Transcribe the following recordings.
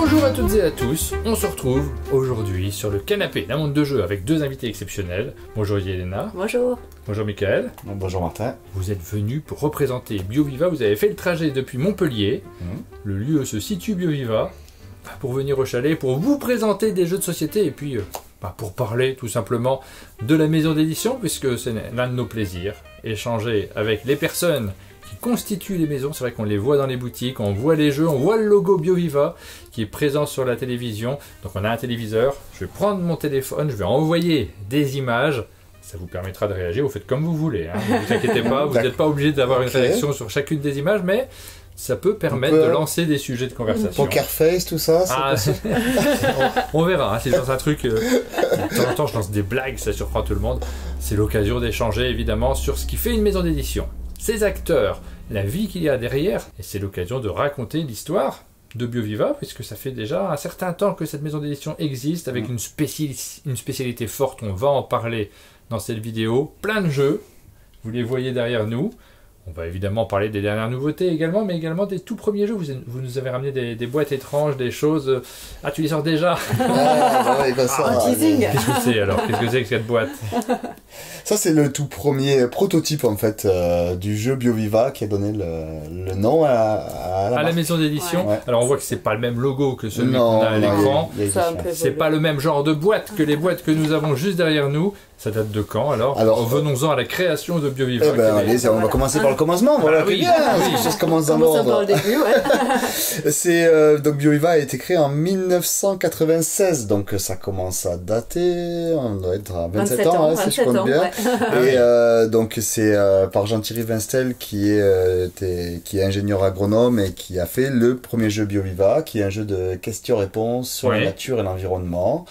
Bonjour à toutes et à tous, on se retrouve aujourd'hui sur le canapé d'un monde de jeu avec deux invités exceptionnels. Bonjour Yelena. Bonjour. Bonjour Michael. Bonjour Martin. Vous êtes venus pour représenter BioViva, vous avez fait le trajet depuis Montpellier, le lieu se situe BioViva, pour venir au chalet, pour vous présenter des jeux de société et puis pour parler tout simplement de la maison d'édition, puisque c'est l'un de nos plaisirs, échanger avec les personnes qui constituent les maisons. C'est vrai qu'on les voit dans les boutiques, on voit les jeux, on voit le logo BioViva qui est présent sur la télévision. Donc on a un téléviseur, je vais prendre mon téléphone, je vais envoyer des images, ça vous permettra de réagir, vous faites comme vous voulez, hein. Ne vous inquiétez pas, vous n'êtes pas obligé d'avoir une réaction sur chacune des images, mais ça peut permettre de lancer des sujets de conversation. Poker face, tout ça, on verra, hein, c'est dans un truc... de temps en temps, je lance des blagues, ça surprend tout le monde. C'est l'occasion d'échanger, évidemment, sur ce qui fait une maison d'édition. Ses acteurs, la vie qu'il y a derrière, et c'est l'occasion de raconter l'histoire de BioViva, puisque ça fait déjà un certain temps que cette maison d'édition existe, avec une spécialité forte, on va en parler dans cette vidéo. Plein de jeux, vous les voyez derrière nous. On va évidemment parler des dernières nouveautés également, mais également des tout premiers jeux. Vous nous avez ramené des boîtes étranges, des choses... Ah, tu les sors déjà. Teasing. Qu'est-ce que c'est alors? Qu'est-ce que c'est que cette boîte? Ça, c'est le tout premier prototype en fait du jeu BioViva qui a donné le nom à la maison d'édition. Ouais. Alors on voit que c'est pas le même logo que celui qu'on a à l'écran. C'est pas le même genre de boîte que les boîtes que nous avons juste derrière nous. Ça date de quand alors venons-en à la création de BioViva. Allez, on va commencer par le commencement. Voilà, bien. Ça commence dans l'ordre. Donc BioViva a été créé en 1996, donc ça commence à dater. On doit être à 27 ans, si je compte bien. Ouais. Et donc c'est par Jean-Thierry Vinstel qui est ingénieur agronome et qui a fait le premier jeu BioViva, qui est un jeu de questions-réponses sur la nature et l'environnement.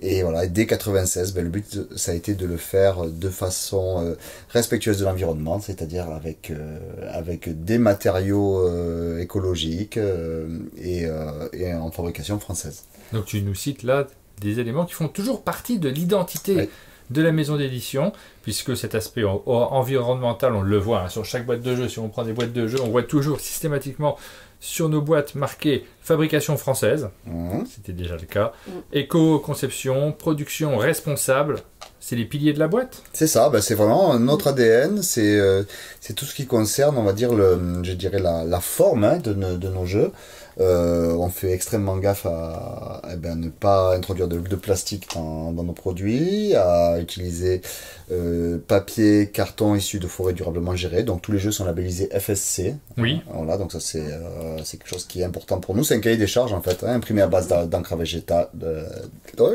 Et voilà, dès 96, le but, ça a été de le faire de façon respectueuse de l'environnement, c'est-à-dire avec des matériaux écologiques et en fabrication française. Donc tu nous cites là des éléments qui font toujours partie de l'identité de la maison d'édition, puisque cet aspect environnemental, on le voit hein, sur chaque boîte de jeu. Si on prend des boîtes de jeu, on voit toujours systématiquement sur nos boîtes marquées fabrication française, c'était déjà le cas, éco-conception, production responsable, c'est les piliers de la boîte. C'est ça, c'est vraiment notre ADN, c'est tout ce qui concerne, on va dire, la forme de nos jeux. On fait extrêmement gaffe à ne pas introduire de plastique dans nos produits, à utiliser papier, carton issu de forêts durablement gérées. Donc tous les jeux sont labellisés FSC. Oui. Voilà, donc ça c'est quelque chose qui est important pour nous. C'est un cahier des charges en fait, imprimé à base d'encre végétale.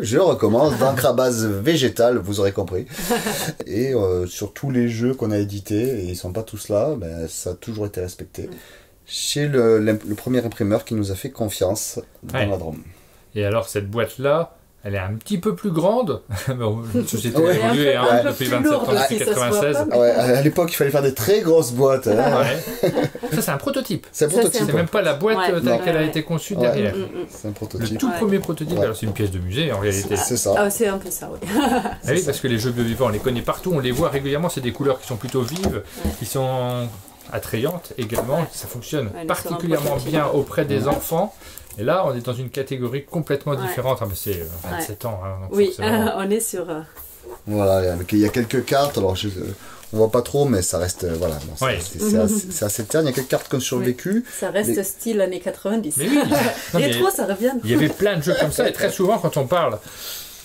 Je recommence, d'encre à base végétale, vous aurez compris. Et sur tous les jeux qu'on a édités, et ils sont pas tous là, ça a toujours été respecté. Chez le premier imprimeur qui nous a fait confiance dans la Drôme. Et alors cette boîte-là, elle est un petit peu plus grande. La société a évolué depuis 27 ans, depuis 96. À l'époque, il fallait faire des très grosses boîtes. Ça, c'est un prototype. C'est même pas la boîte telle qu'elle a été conçue derrière. C'est un prototype. Le tout premier prototype, alors c'est une pièce de musée en réalité. C'est ça. Ah, c'est un peu ça, oui. Oui, parce que les jeux BioViva, on les connaît partout, on les voit régulièrement, c'est des couleurs qui sont plutôt vives, qui sont attrayantes également, ça fonctionne particulièrement bien auprès des enfants. Et là, on est dans une catégorie complètement différente. C'est 27 ans. Hein, donc forcément... on est sur... Voilà, il y a quelques cartes, alors on voit pas trop, mais ça reste... voilà, c'est assez terne, il y a quelques cartes qui ont survécu. Ça reste style années 90. Mais oui. Rétro, ça revient. Il y avait plein de jeux comme ça, et très souvent, quand on parle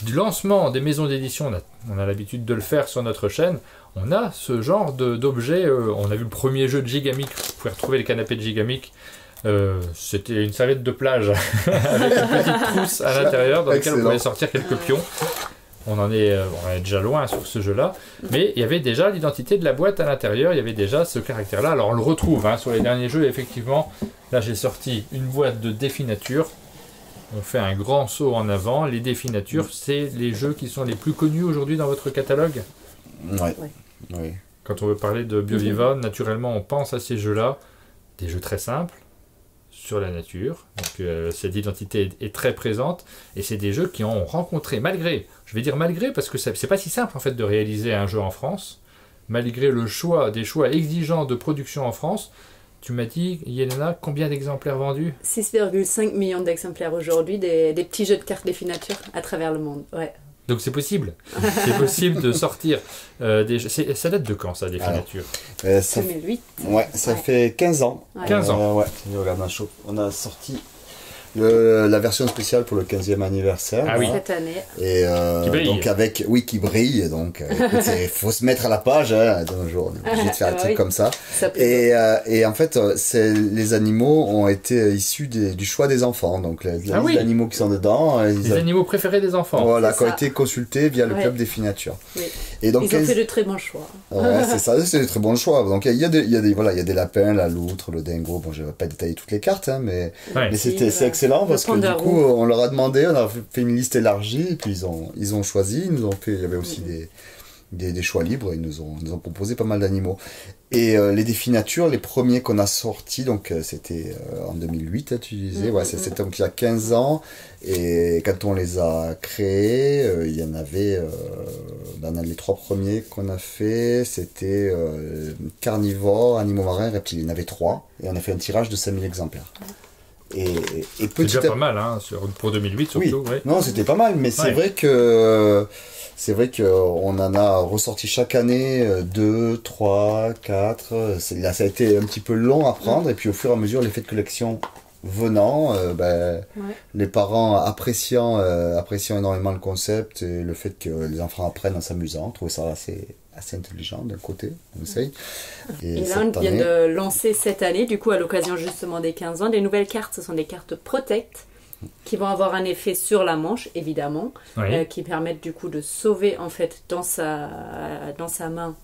du lancement des maisons d'édition, on a l'habitude de le faire sur notre chaîne, on a ce genre d'objets. On a vu le premier jeu de Gigamic, vous pouvez retrouver les canapés de Gigamic. C'était une serviette de plage avec une petite trousse à l'intérieur dans laquelle on pouvait sortir quelques pions. On en est déjà loin sur ce jeu-là, mais il y avait déjà l'identité de la boîte à l'intérieur, il y avait déjà ce caractère-là. Alors on le retrouve sur les derniers jeux, effectivement. Là j'ai sorti une boîte de défis nature. On fait un grand saut en avant. Les défis nature, c'est les jeux qui sont les plus connus aujourd'hui dans votre catalogue. Oui. Quand on veut parler de BioViva, naturellement on pense à ces jeux-là, des jeux très simples, sur la nature. Donc cette identité est très présente, et c'est des jeux qui ont rencontré, malgré parce que c'est pas si simple en fait de réaliser un jeu en France, malgré des choix exigeants de production en France, Tu m'as dit, Yelena, combien d'exemplaires vendus? 6,5 millions d'exemplaires aujourd'hui, des petits jeux de cartes définatures à travers le monde. Ouais. Donc c'est possible. C'est possible de sortir ça date de quand, ça, Définature? 2008. Ouais, ça fait 15 ans. Ouais. 15 ans. Ouais, regarde, on a sorti la version spéciale pour le 15e anniversaire. Ah oui. Cette année. Et qui brille. donc qui brille. Donc il faut se mettre à la page hein, de nos jours. On est obligé de faire un truc comme ça. Et en fait, les animaux ont été issus du choix des enfants. Donc les animaux qui sont dedans. Les animaux préférés des enfants. Voilà, qui ont été consultés via le club Définature. Oui. Et donc, ils ont fait de très bons choix. Ouais, c'est ça, c'est de très bons choix. Donc il y a des lapins, la loutre, le dingo. Bon, je vais pas détailler toutes les cartes, hein, mais c'est excellent parce que du coup, on leur a demandé, on a fait une liste élargie, et puis ils ont choisi, ils nous ont fait, il y avait aussi des choix libres, ils nous ont proposé pas mal d'animaux. Et les Définatures, les premiers qu'on a sortis, donc c'était en 2008, hein, tu disais, c'était donc il y a 15 ans, et quand on les a créés, il y en avait, les 3 premiers qu'on a fait, c'était carnivores, animaux marins, reptiles, il y en avait 3, et on a fait un tirage de 5000 exemplaires. Et c'est déjà pas mal, hein, pour 2008 surtout. Oui. Ouais. Non, c'était pas mal, mais c'est vrai que on en a ressorti chaque année 2, 3, 4. Là, ça a été un petit peu long à prendre, et puis au fur et à mesure, l'effet de collection venant, les parents appréciant énormément le concept et le fait que les enfants apprennent en s'amusant, trouver ça assez intelligent d'un côté, on essaye. Et là, on vient de lancer cette année, du coup, à l'occasion justement des 15 ans, des nouvelles cartes. Ce sont des cartes Protect qui vont avoir un effet sur la manche, évidemment, qui permettent du coup de sauver, en fait, dans sa main,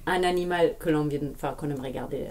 un animal qu'on aimerait garder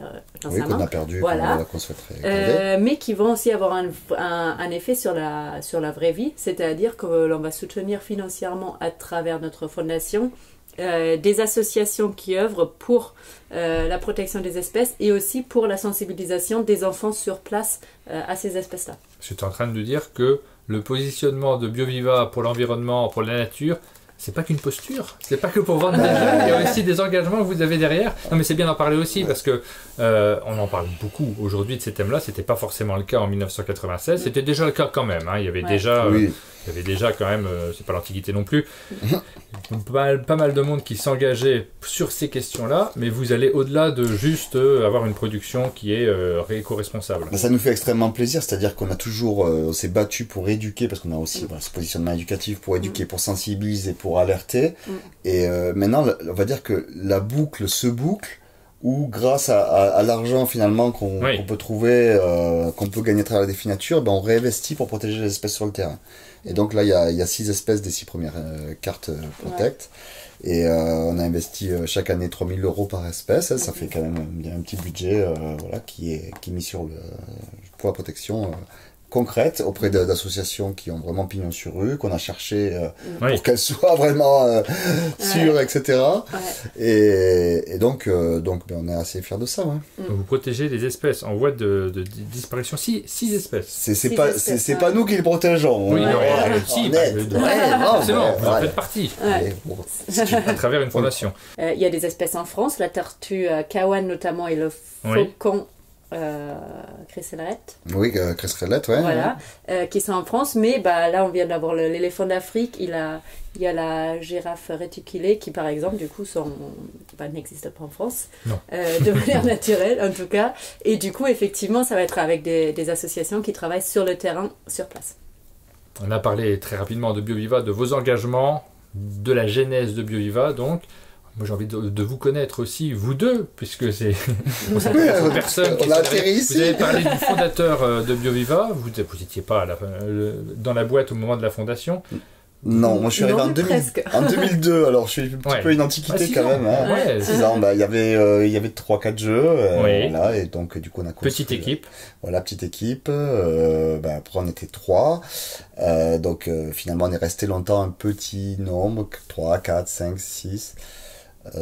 dans sa main. Qu'on a perdu, qu'on souhaiterait garder. Mais qui vont aussi avoir un effet sur la vraie vie, c'est-à-dire que l'on va soutenir financièrement à travers notre fondation des associations qui œuvrent pour la protection des espèces et aussi pour la sensibilisation des enfants sur place à ces espèces-là. Je suis en train de dire que le positionnement de BioViva pour l'environnement, pour la nature, c'est pas qu'une posture, c'est pas que pour vendre des jeux, il y a aussi des engagements que vous avez derrière. Non mais c'est bien d'en parler aussi parce que on en parle beaucoup aujourd'hui de ces thèmes-là, c'était pas forcément le cas en 1996, c'était déjà le cas quand même, hein. Il y avait déjà quand même, c'est pas l'Antiquité non plus, pas mal de monde qui s'engageait sur ces questions-là, mais vous allez au-delà de juste avoir une production qui est éco-responsable. Ça nous fait extrêmement plaisir, c'est-à-dire qu'on a toujours, on s'est battu pour éduquer, parce qu'on a aussi ce positionnement éducatif pour éduquer, pour sensibiliser, pour alerter, et maintenant on va dire que la boucle se boucle, où grâce à l'argent finalement qu'on peut trouver, qu'on peut gagner à travers la Définature, on réinvestit pour protéger les espèces sur le terrain. Et donc là, il y a 6 espèces des 6 premières cartes Protect. Et on a investi chaque année 3 000 € par espèce. Ça fait quand même un petit budget qui est mis pour la protection concrète auprès d'associations qui ont vraiment pignon sur rue, qu'on a cherché pour qu'elles soient vraiment sûres, etc. Et donc on est assez fiers de ça. Vous protégez les espèces en voie de disparition, 6 espèces. C'est pas nous qui les protégeons. Oui, forcément, vous en faites partie. À travers une fondation. Il y a des espèces en France, la tortue Kawan notamment et le faucon Cresselette. Oui, Cresselette, ouais. Voilà, qui sont en France, mais là on vient d'avoir l'éléphant d'Afrique, il y a la girafe réticulée qui par exemple du coup n'existe pas en France, de manière naturelle en tout cas, et du coup effectivement ça va être avec des associations qui travaillent sur le terrain, sur place. On a parlé très rapidement de BioViva, de vos engagements, de la genèse de BioViva donc. Moi, j'ai envie de vous connaître aussi, vous deux, puisque c'est personne qui vous avez parlé du fondateur de BioViva. Vous n'étiez pas dans la boîte au moment de la fondation. Non, moi je suis arrivé en 2002, alors je suis un petit peu une antiquité quand même. Hein. 6 ans, il y avait 3-4 jeux, et donc du coup on a construit. Petite équipe. Voilà, petite équipe. Après on était 3, donc finalement on est resté longtemps un petit nombre, 3, 4, 5, 6.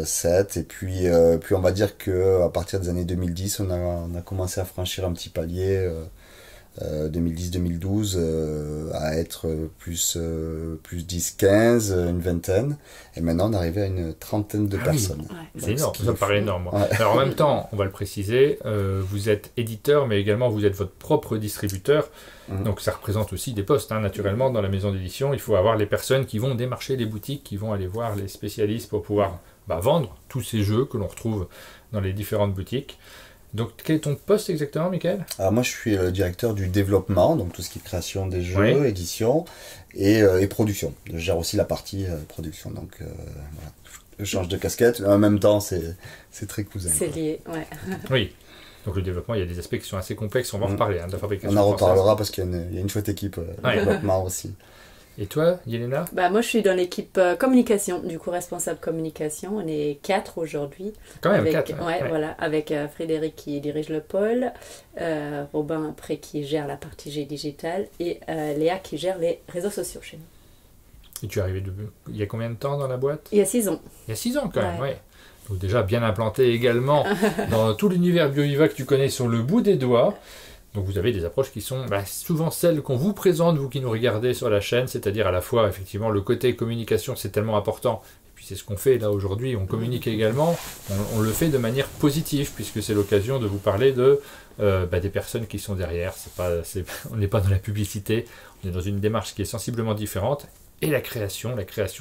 7, et puis on va dire que à partir des années 2010 on a commencé à franchir un petit palier 2010-2012 à être plus 10-15, une vingtaine. Et maintenant, on est arrivé à une trentaine de personnes. Oui. Ouais. C'est énorme, ça me paraît énorme. Ouais. Alors en même temps, on va le préciser, vous êtes éditeur, mais également vous êtes votre propre distributeur. Donc ça représente aussi des postes, naturellement, dans la maison d'édition. Il faut avoir les personnes qui vont démarcher les boutiques, qui vont aller voir les spécialistes pour pouvoir vendre tous ces jeux que l'on retrouve dans les différentes boutiques. Donc, quel est ton poste exactement, Michael ? Alors moi, je suis le directeur du développement, donc tout ce qui est création des jeux, édition et production. Je gère aussi la partie production, donc voilà. Je change de casquette, mais en même temps, c'est très cousin. C'est lié, ouais. Oui. Donc le développement, il y a des aspects qui sont assez complexes, on va en reparler, de la fabrication. On en reparlera parce qu'il y a une chouette équipe de développement aussi. Et toi, Yelena ? Moi, je suis dans l'équipe communication, du coup, responsable communication. On est 4 aujourd'hui. Quand même, 4. Voilà, avec Frédéric qui dirige le pôle, Robin après qui gère la partie G digital et Léa qui gère les réseaux sociaux chez nous. Et tu es arrivé il y a combien de temps dans la boîte ? Il y a 6 ans. Il y a 6 ans quand même, oui. Donc déjà bien implanté également dans tout l'univers BioViva que tu connais sur le bout des doigts. Donc vous avez des approches qui sont souvent celles qu'on vous présente, vous qui nous regardez sur la chaîne, c'est-à-dire à la fois, effectivement, le côté communication, c'est tellement important, et puis c'est ce qu'on fait là aujourd'hui, on communique également, on le fait de manière positive, puisque c'est l'occasion de vous parler des personnes qui sont derrière, on n'est pas dans la publicité, on est dans une démarche qui est sensiblement différente, et la création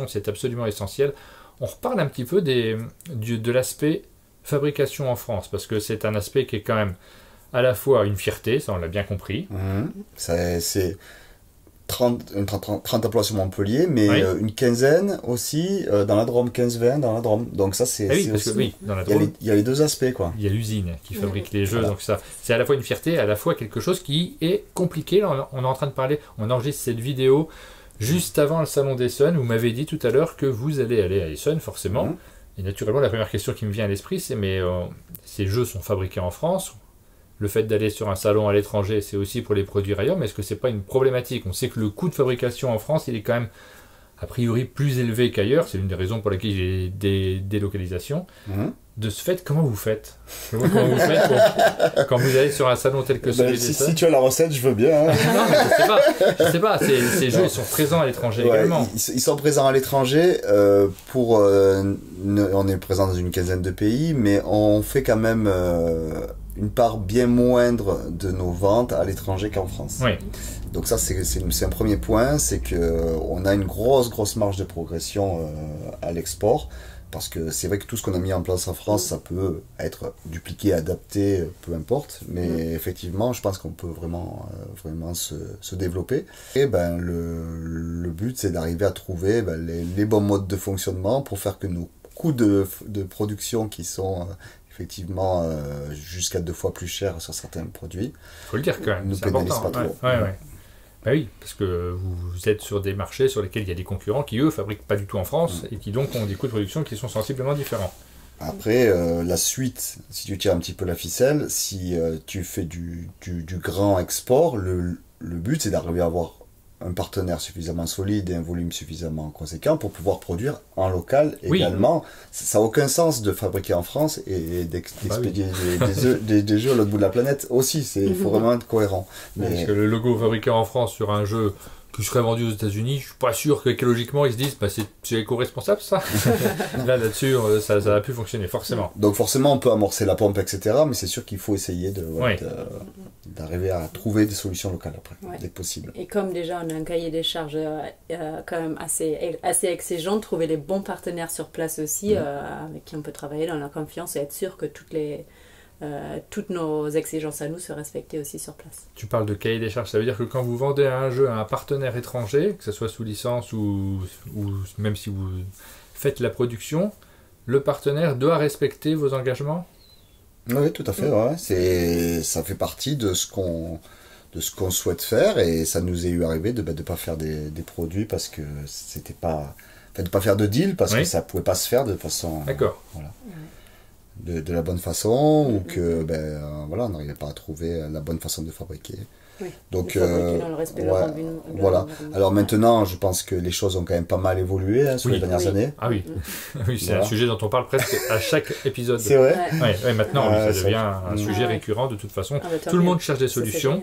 c'est absolument essentiel. On reparle un petit peu de l'aspect fabrication en France, parce que c'est un aspect qui est quand même à la fois une fierté, ça on l'a bien compris. C'est 30 emplois sur Montpellier, mais une quinzaine aussi dans la Drôme, 15-20 dans la Drôme. Donc ça c'est aussi... dans la Drôme, il y a les deux aspects, quoi. Il y a l'usine qui fabrique les jeux, donc ça c'est à la fois une fierté, à la fois quelque chose qui est compliqué. Là, on est en train de parler, on enregistre cette vidéo juste avant le salon d'Essonne. Vous m'avez dit tout à l'heure que vous allez aller à Essonne, forcément. Et naturellement, la première question qui me vient à l'esprit, c'est ces jeux sont fabriqués en France. Le fait d'aller sur un salon à l'étranger, c'est aussi pour les produire ailleurs, mais est-ce que c'est pas une problématique ? On sait que le coût de fabrication en France, il est quand même a priori plus élevé qu'ailleurs. C'est l'une des raisons pour lesquelles j'ai des délocalisations. De ce fait, comment vous faites quand vous allez sur un salon tel que celui d'Essonne ? Si tu as la recette, je veux bien. Non, mais je sais pas. Ces jeux, ils sont présents à l'étranger également. Ils sont présents à l'étranger. On est présent dans une quinzaine de pays, mais on fait quand même une part bien moindre de nos ventes à l'étranger qu'en France. Oui. Donc ça, c'est un premier point, c'est qu'on a une grosse marge de progression à l'export, parce que c'est vrai que tout ce qu'on a mis en place en France, ça peut être dupliqué, adapté, peu importe, mais effectivement, je pense qu'on peut vraiment se développer. Et le but, c'est d'arriver à trouver les bons modes de fonctionnement pour faire que nos coûts de production qui sont... effectivement jusqu'à 2 fois plus cher sur certains produits. Il faut le dire quand même, nous pénalisent pas trop. Oui, parce que vous êtes sur des marchés sur lesquels il y a des concurrents qui, eux, fabriquent pas du tout en France et qui donc ont des coûts de production qui sont sensiblement différents. Après, la suite, si tu tires un petit peu la ficelle, si tu fais du grand export, le but c'est d'arriver à avoir un partenaire suffisamment solide et un volume suffisamment conséquent pour pouvoir produire en local également. Ça n'a aucun sens de fabriquer en France et d'expédier des jeux à l'autre bout de la planète aussi. Il faut vraiment être cohérent. Parce que le logo fabriqué en France sur un jeu qui serait vendu aux États-Unis, je suis pas sûr qu'écologiquement ils se disent c'est éco-responsable ça. Là-dessus, ça a pu fonctionner forcément. Donc forcément on peut amorcer la pompe, etc. Mais c'est sûr qu'il faut essayer d'arriver à trouver des solutions locales après, dès que possible. Et comme déjà on a un cahier des charges quand même assez exigeant, trouver les bons partenaires sur place aussi, avec qui on peut travailler dans la confiance et être sûr que toutes nos exigences à nous se respecter aussi sur place. Tu parles de cahier des charges, ça veut dire que quand vous vendez un jeu à un partenaire étranger, que ce soit sous licence ou même si vous faites la production, le partenaire doit respecter vos engagements ? Oui, tout à fait. Ça fait partie de ce qu'on souhaite faire, et ça nous est arrivé de ne pas faire des produits parce que c'était pas... Enfin, de ne pas faire de deal parce que ça ne pouvait pas se faire de façon... D'accord. De la bonne façon, ou que on n'arrivait pas à trouver la bonne façon de fabriquer. Donc dans le respect voilà. Alors maintenant, je pense que les choses ont quand même pas mal évolué sur les dernières années. Ah oui, c'est un sujet dont on parle presque à chaque épisode. C'est vrai. Maintenant, ça devient un sujet récurrent de toute façon. Tout le monde cherche des solutions.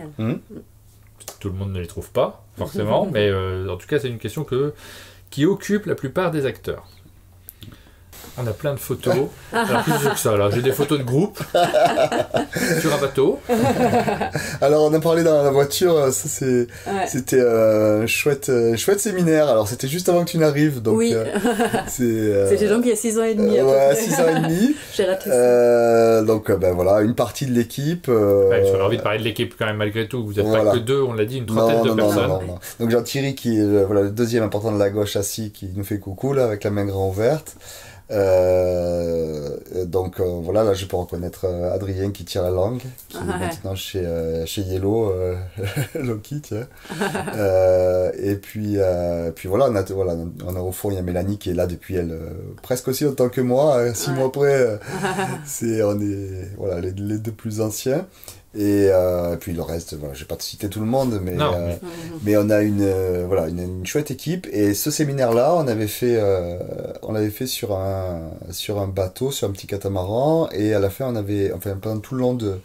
Tout le monde ne les trouve pas, forcément, mais en tout cas, c'est une question qui occupe la plupart des acteurs. On a plein de photos. Alors, plus que ça, là. J'ai des photos de groupe sur un bateau. Alors, on a parlé dans la voiture. Ça, c'était un chouette séminaire. Alors, c'était juste avant que tu n'arrives. Donc, oui. C'était donc il y a 6 ans et demi. Ouais, 6 ans et demi. J'ai raté ça. Donc, voilà, une partie de l'équipe. J'aurais envie de parler de l'équipe quand même, malgré tout. Vous n'êtes pas que 2, on l'a dit, une trentaine de personnes. Non. Donc, Jean-Thierry, qui est le deuxième important de la gauche assis, qui nous fait coucou, là, avec la main grand ouverte. Donc voilà, là je peux reconnaître Adrien qui tire la langue, qui est maintenant chez Yellow, Loki, tiens. Et puis voilà, on a au fond il y a Mélanie qui est là depuis presque aussi longtemps que moi, 6 mois après. On est voilà les 2 plus anciens. Et puis le reste, voilà, je vais pas te citer tout le monde, mais on a une chouette équipe. Et ce séminaire-là, on l'avait fait sur un bateau, sur un petit catamaran. Et à la fin, pendant tout le long de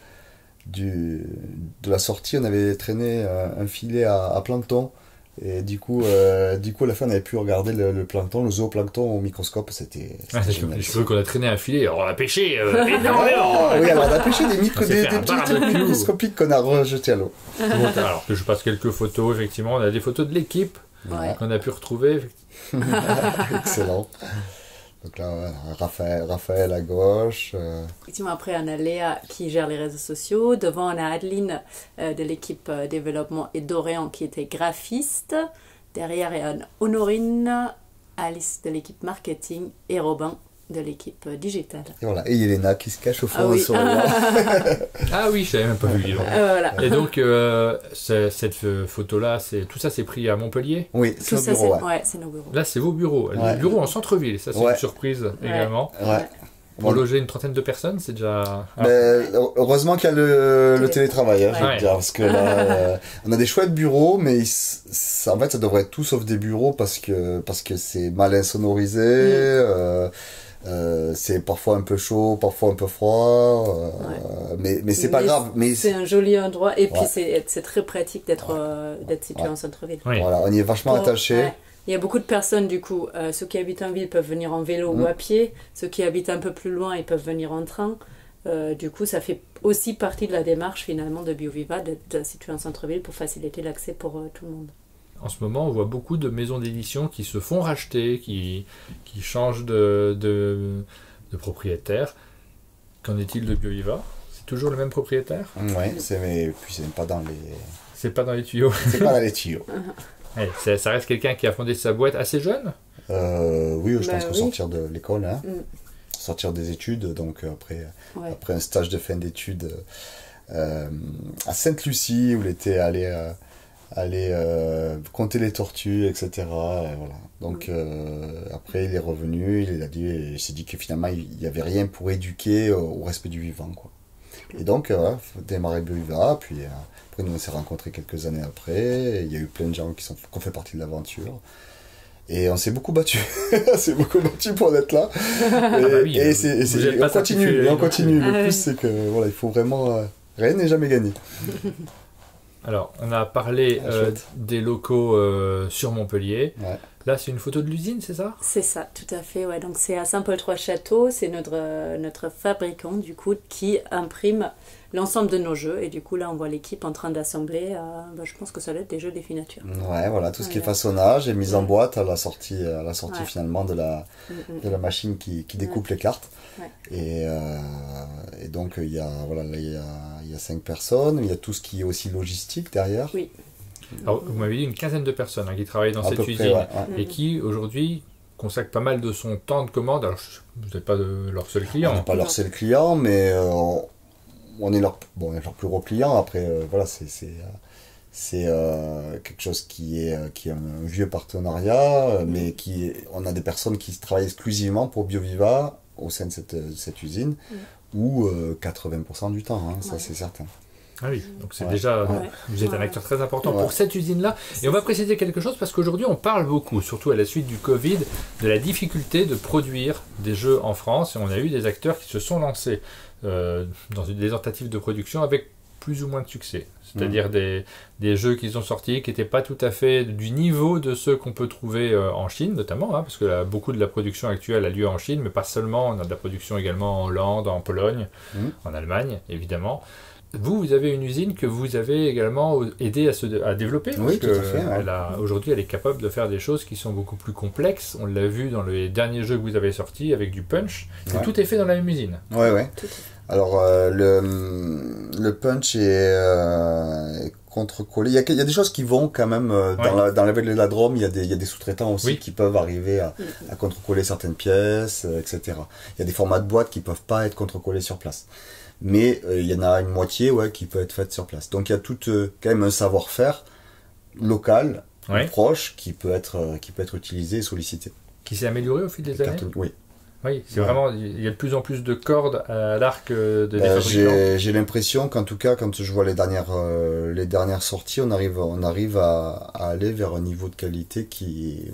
la sortie, on avait traîné un filet à plancton. Et du coup, à la fin, on avait pu regarder le plancton, le zooplancton au microscope. C'était génial. Je veux qu'on a traîné un filet. Alors, on a pêché énormément. Oui, alors on a pêché des petits trucs microscopiques qu'on a rejetés à l'eau. Alors que je passe quelques photos, effectivement, on a des photos de l'équipe qu'on a pu retrouver. Excellent. Donc là, Raphaël à gauche. Effectivement, après, on a Léa qui gère les réseaux sociaux. Devant, on a Adeline de l'équipe développement et Dorian qui était graphiste. Derrière, il y a Honorine, Alice de l'équipe marketing et Robin de l'équipe digitale. Et voilà, et Yelena qui se cache au fond de son Ah oui, je savais même pas vu. Voilà. Et donc, cette photo-là, tout ça, c'est pris à Montpellier? Oui, c'est nos bureaux. C'est nos bureaux. Là, c'est vos bureaux. Les bureaux en centre-ville, ça, c'est une surprise également. Ouais. Pour loger une trentaine de personnes, c'est déjà... Heureusement qu'il y a le télétravail, je veux dire, parce que là, on a des chouettes bureaux, mais en fait, ça devrait être tout sauf des bureaux parce que c'est mal insonorisé, c'est parfois un peu chaud, parfois un peu froid, mais c'est pas grave. C'est un joli endroit, et puis c'est très pratique d'être situé en centre-ville. Voilà, on y est vachement attaché. Il y a beaucoup de personnes, du coup, ceux qui habitent en ville peuvent venir en vélo ou à pied, ceux qui habitent un peu plus loin, ils peuvent venir en train. Du coup, ça fait aussi partie de la démarche, finalement, de BioViva, d'être situé en centre-ville pour faciliter l'accès pour tout le monde. En ce moment, on voit beaucoup de maisons d'édition qui se font racheter, qui changent de propriétaire. Qu'en est-il de BioViva? C'est toujours le même propriétaire? Oui, mais puis c'est pas dans les... C'est pas dans les tuyaux. C'est pas dans les tuyaux. Ça reste quelqu'un qui a fondé sa boîte assez jeune? Oui, je pense qu'au sortir de l'école, sortir des études, donc après un stage de fin d'études à Sainte-Lucie, où il était allé compter les tortues, etc. Voilà. Donc après, il est revenu, il s'est dit que finalement, il n'y avait rien pour éduquer au respect du vivant, quoi. Et donc, démarrer BioViva, puis après, nous, on s'est rencontrés quelques années après, il y a eu plein de gens qui ont fait partie de l'aventure. Et on s'est beaucoup battu. On s'est beaucoup battu pour être là. On continue. Le plus, c'est que voilà, il faut vraiment... rien n'est jamais gagné. Alors, on a parlé des locaux sur Montpellier. Ouais. Là, c'est une photo de l'usine, c'est ça? C'est ça, tout à fait. Ouais. Donc, c'est à Saint-Paul-3-Château. C'est notre fabricant, du coup, qui imprime l'ensemble de nos jeux. Et du coup, là, on voit l'équipe en train d'assembler. Je pense que ça doit être des jeux des finatures. Ouais, voilà, tout ce qui est façonnage et mise en boîte à la sortie finalement de la machine qui découpe les cartes. Ouais. Et donc, il y a 5 personnes. Il y a tout ce qui est aussi logistique derrière. Oui. Alors, vous m'avez dit une quinzaine de personnes qui travaillent dans cette usine et qui, aujourd'hui, consacrent pas mal de son temps de commande. Alors, vous n'êtes pas leur seul client. On n'est pas leur seul client, mais on est leur plus gros client. Après, voilà, c'est quelque chose qui est un vieux partenariat, mais on a des personnes qui travaillent exclusivement pour BioViva au sein de cette usine, ou 80% du temps, ça c'est certain. Ah oui, donc c'est déjà, vous êtes un acteur très important pour cette usine-là. Et on va préciser quelque chose parce qu'aujourd'hui on parle beaucoup, surtout à la suite du Covid, de la difficulté de produire des jeux en France. Et on a eu des acteurs qui se sont lancés dans des tentatives de production avec plus ou moins de succès. C'est-à-dire des jeux qu'ils ont sortis qui n'étaient pas tout à fait du niveau de ceux qu'on peut trouver en Chine, notamment, parce que beaucoup de la production actuelle a lieu en Chine, mais pas seulement. On a de la production également en Hollande, en Pologne, en Allemagne, évidemment. Vous avez une usine que vous avez également aidé à développer. Oui, tout à fait. Aujourd'hui, elle est capable de faire des choses qui sont beaucoup plus complexes. On l'a vu dans les derniers jeux que vous avez sortis avec du punch. Tout est fait dans la même usine. Oui. Alors, le punch est contre-collé. Il y a des choses qui vont quand même dans la Vélodrome. Il y a des sous-traitants aussi qui peuvent arriver à contre-coller certaines pièces, etc. Il y a des formats de boîtes qui peuvent pas être contre-collés sur place. Mais il y en a une moitié qui peut être faite sur place. Donc il y a tout quand même un savoir-faire local, proche, qui peut être utilisé et sollicité. Qui s'est amélioré au fil des années. Oui, c'est vraiment, il y a de plus en plus de cordes à l'arc des fabricants. J'ai l'impression qu'en tout cas, quand je vois les dernières sorties, on arrive à aller vers un niveau de qualité qui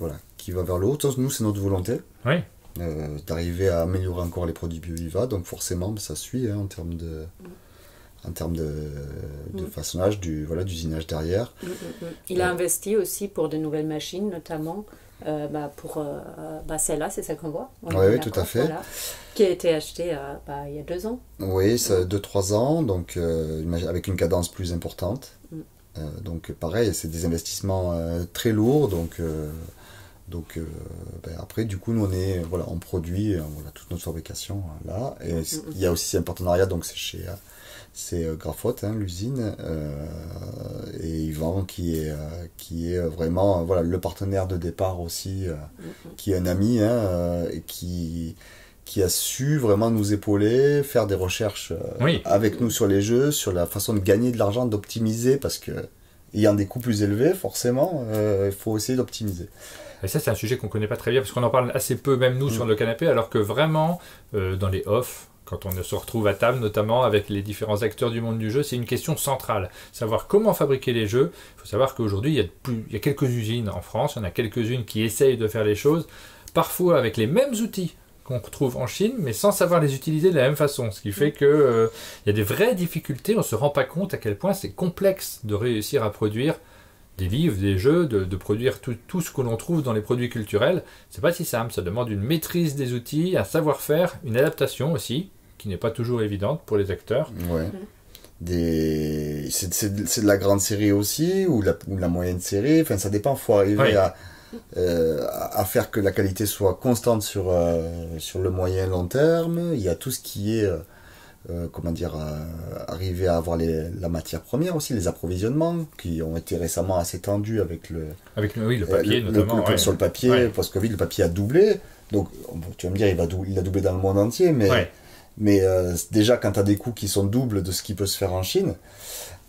va vers le haut. Nous, c'est notre volonté. Oui. D'arriver à améliorer encore les produits BioViva, donc forcément ça suit en termes de façonnage, d'usinage derrière. Il a investi aussi pour de nouvelles machines, notamment pour celle-là, c'est ça qu'on voit. Oui, tout à fait. Voilà, qui a été achetée il y a 2 ans. Oui, 2-3 ans, donc avec une cadence plus importante. Donc pareil, c'est des investissements très lourds, donc après, du coup, nous, on produit toute notre fabrication là. Et il y a aussi un partenariat, donc c'est Graphote, l'usine, et Yvan qui est vraiment le partenaire de départ aussi, qui est un ami, et qui a su vraiment nous épauler, faire des recherches avec nous sur les jeux, sur la façon de gagner de l'argent, d'optimiser, parce que ayant des coûts plus élevés, forcément, il faut essayer d'optimiser. Et ça, c'est un sujet qu'on ne connaît pas très bien, parce qu'on en parle assez peu, même nous, sur le canapé, alors que vraiment, dans les off, quand on se retrouve à table, notamment avec les différents acteurs du monde du jeu, c'est une question centrale. Savoir comment fabriquer les jeux. Il faut savoir qu'aujourd'hui, il y a quelques usines en France, il y en a quelques-unes qui essayent de faire les choses, parfois avec les mêmes outils qu'on retrouve en Chine, mais sans savoir les utiliser de la même façon. Ce qui fait qu'il y a des vraies difficultés, on ne se rend pas compte à quel point c'est complexe de réussir à produire des livres, des jeux, de produire tout ce que l'on trouve dans les produits culturels. C'est pas si simple, ça demande une maîtrise des outils, un savoir-faire, une adaptation aussi, qui n'est pas toujours évidente pour les acteurs. Ouais. C'est de la grande série aussi, ou la moyenne série, enfin ça dépend, il faut arriver à faire que la qualité soit constante sur le moyen long terme. Il y a tout ce qui est arriver à avoir la matière première aussi, les approvisionnements qui ont été récemment assez tendus avec le papier notamment. Sur le papier, post-Covid, le papier a doublé. Donc tu vas me dire, il a doublé dans le monde entier, mais déjà quand tu as des coûts qui sont doubles de ce qui peut se faire en Chine,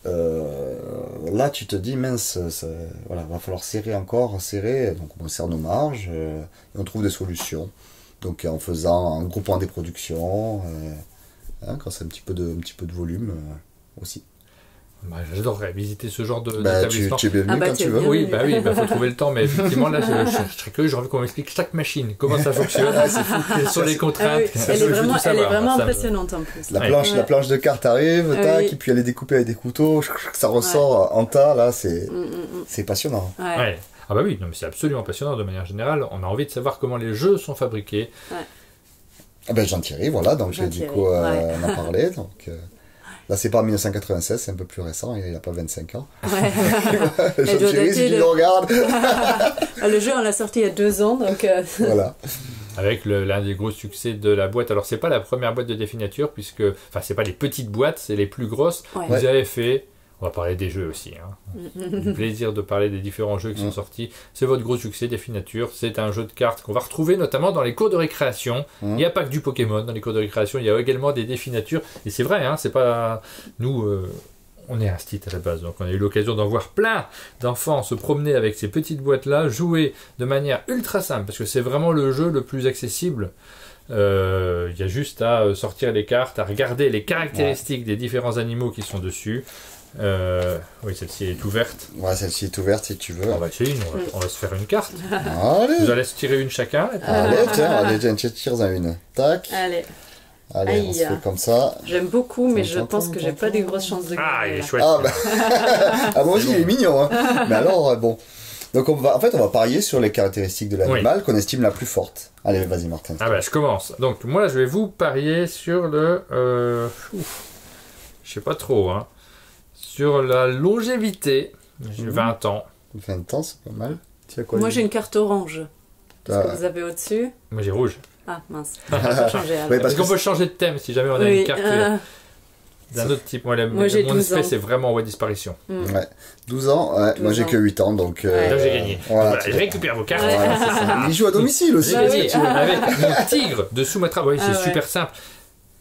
là tu te dis mince, va falloir serrer, donc on serre nos marges et on trouve des solutions. Donc en groupant des productions, quand c'est un petit peu de volume aussi. J'adorerais visiter ce genre d'établissement. Tu es bienvenu quand tu veux. Oui, il faut trouver le temps, mais effectivement, là, je serais curieux, j'ai envie qu'on m'explique chaque machine, comment ça fonctionne, quelles sont les contraintes. Elle est vraiment impressionnante en plus. La planche de cartes arrive, et puis elle est découpée avec des couteaux, ça ressort en tas, là, c'est passionnant. Ouais. Ah bah oui, non, mais c'est absolument passionnant de manière générale. On a envie de savoir comment les jeux sont fabriqués. Jean-Thierry, voilà, donc du coup, on a parlé, donc... Là, c'est pas en 1996, c'est un peu plus récent, il n'y a pas 25 ans. Jean-Thierry, si tu le regardes. Le jeu, on l'a sorti il y a 2 ans, donc... Voilà. Avec l'un des gros succès de la boîte. Alors, c'est pas la première boîte de définiture, puisque... Enfin, c'est pas les petites boîtes, c'est les plus grosses. Vous avez fait... On va parler des jeux aussi. Du plaisir de parler des différents jeux qui sont sortis. C'est votre gros succès, Définature. C'est un jeu de cartes qu'on va retrouver notamment dans les cours de récréation. Il n'y a pas que du Pokémon dans les cours de récréation. Il y a également des Définatures. Et c'est vrai, c'est pas... Nous, on est instit à la base. Donc on a eu l'occasion d'en voir plein d'enfants se promener avec ces petites boîtes-là, jouer de manière ultra simple. Parce que c'est vraiment le jeu le plus accessible. Il y a juste à sortir les cartes, à regarder les caractéristiques des différents animaux qui sont dessus. Oui, celle-ci est ouverte. Ouais, celle-ci est ouverte si tu veux. On va essayer on va se faire une carte. Allez. Je vous en laisse tirer une chacun. Allez, tiens, tire-en une. Tac. Allez. Allez, on se fait comme ça. J'aime beaucoup, mais je pense que j'ai pas des grosses chances de gagner. Ah, il est chouette. Moi aussi, il est mignon. Hein. Mais alors, bon. Donc, on va parier sur les caractéristiques de l'animal qu'on estime la plus forte. Allez, vas-y, Martin. Ah, je commence. Donc, moi, je vais vous parier sur le. Je sais pas trop, hein. Sur la longévité. J'ai 20 ans. 20 ans, c'est pas mal. Moi, j'ai une carte orange. Qu'est-ce que vous avez au-dessus? Moi, j'ai rouge. Ah, mince. Changer, parce qu'on peut changer de thème si jamais on a une carte d'un autre type. Moi, mon espèce, c'est vraiment en voie de disparition. Ouais. 12 ans, moi j'ai que 8 ans, donc... Là, j'ai gagné. Voilà, je récupère vos cartes. Il joue à domicile aussi. Avec mon tigre de Sumatra. Oui, c'est super simple.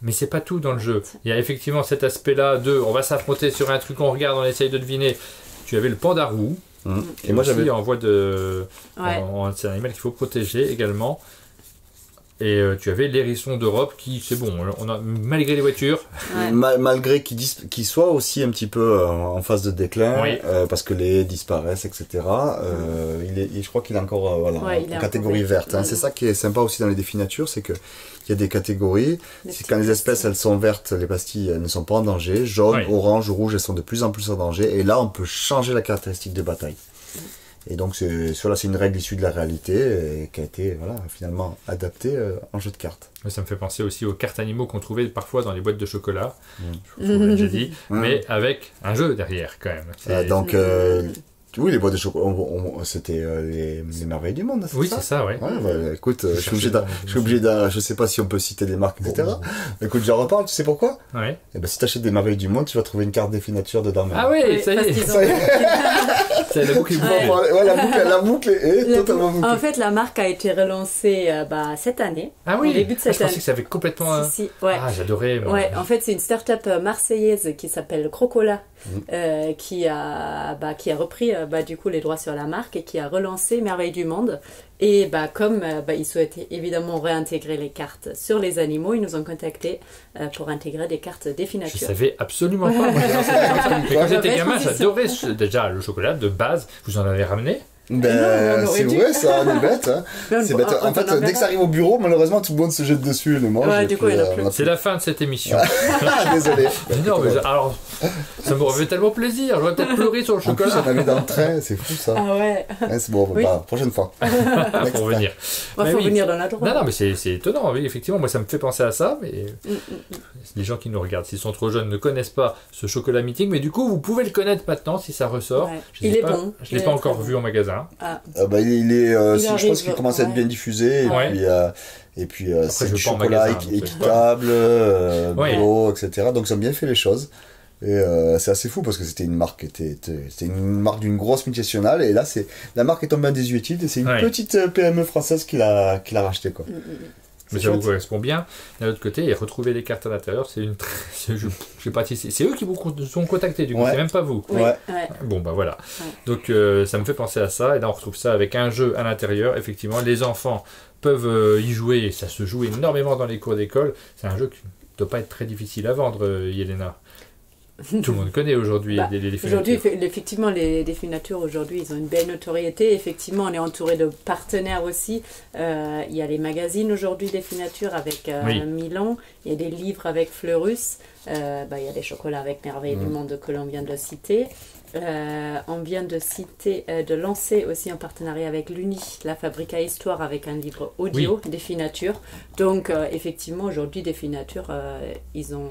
Mais c'est pas tout dans le jeu. Il y a effectivement cet aspect-là de on va s'affronter sur un truc, on regarde, on essaye de deviner. Tu avais le panda roux. Et moi j'avais en voie de... c'est un animal qu'il faut protéger également. Et tu avais l'hérisson d'Europe qui, c'est bon, on a, malgré les voitures... malgré qu'il soit aussi un petit peu en phase de déclin, parce que les haies disparaissent, etc. Je crois qu'il est encore en catégorie verte. Hein. C'est ça qui est sympa aussi dans les défis nature, c'est qu'il y a des catégories. Quand les espèces elles sont vertes, les pastilles elles ne sont pas en danger. Jaune, orange, rouge, elles sont de plus en plus en danger. Et là, on peut changer la caractéristique de bataille. Et donc, c'est une règle issue de la réalité et qui a été finalement adaptée en jeu de cartes. Ça me fait penser aussi aux cartes animaux qu'on trouvait parfois dans les boîtes de chocolat, je vous l'ai déjà dit, mais avec un jeu derrière quand même. Donc, oui, les boîtes de chocolat, c'était les merveilles du monde, oui, c'est ça, écoute, je suis obligé je sais pas si on peut citer des marques, etc. Écoute, j'en reparle, tu sais pourquoi? Et si t'achètes des merveilles du monde, tu vas trouver une carte défi nature dedans. Ah oui, ça y est. C'est la boucle est bouclée. La boucle est totalement bouclée. En fait, la marque a été relancée cette année. Ah oui, au début de cette je pensais que ça avait complètement... Ah, j'adorais. En fait, c'est une start-up marseillaise qui s'appelle Crocola, qui a repris du coup les droits sur la marque et qui a relancé Merveille du Monde. Et comme ils souhaitaient évidemment réintégrer les cartes sur les animaux, ils nous ont contactés pour intégrer des cartes défi nature. Je savais absolument pas. Quand j'étais gamin, j'adorais déjà le chocolat de base. Vous en avez ramené? C'est vrai, ça, on est bête. Hein. C'est bête. En fait, dès que ça arrive au bureau, malheureusement, tout le monde se jette dessus et le mange. Du coup, c'est la fin de cette émission. Désolé. Non, mais alors, ça m'aurait fait tellement plaisir. J'aurais peut-être pleuré sur le chocolat. En plus, on avait dans le train, c'est fou ça. Ah ouais. C'est bon, prochaine fois. Faut revenir. Faut venir dans la droite. Non, mais c'est étonnant. Oui, effectivement, moi, ça me fait penser à ça. Mais les gens qui nous regardent, s'ils sont trop jeunes, ne connaissent pas ce chocolat mythique. Mais du coup, vous pouvez le connaître maintenant si ça ressort. Il est bon. Je ne l'ai pas encore vu en magasin. Je pense qu'il commence à être bien diffusé et puis c'est du chocolat équitable, bio, etc. Donc ils ont bien fait les choses et c'est assez fou parce que c'était une marque d'une grosse multinationale et là la marque est tombée en désuétude et c'est une petite PME française qui l'a racheté quoi. Mais ça vous correspond bien. D'un autre côté, et retrouver les cartes à l'intérieur, c'est je sais pas si c'est eux qui vous sont contactés, du coup, c'est même pas vous. Bon, voilà. Donc, ça me fait penser à ça. Et là, on retrouve ça avec un jeu à l'intérieur. Effectivement, les enfants peuvent y jouer. Et ça se joue énormément dans les cours d'école. C'est un jeu qui ne doit pas être très difficile à vendre, Yelena. Tout le monde connaît aujourd'hui les défis nature. Aujourd'hui, effectivement, les défis nature, aujourd'hui, ils ont une belle notoriété. Effectivement, on est entouré de partenaires aussi. Il y a les magazines aujourd'hui, défis nature, avec Milan. Il y a des livres avec Fleurus. Il y a des chocolats avec Merveille du Monde que l'on vient de citer. On vient de lancer aussi un partenariat avec l'Uni, la Fabrique à Histoire, avec un livre audio, défis nature. Donc, effectivement, aujourd'hui, défis nature, ils ont...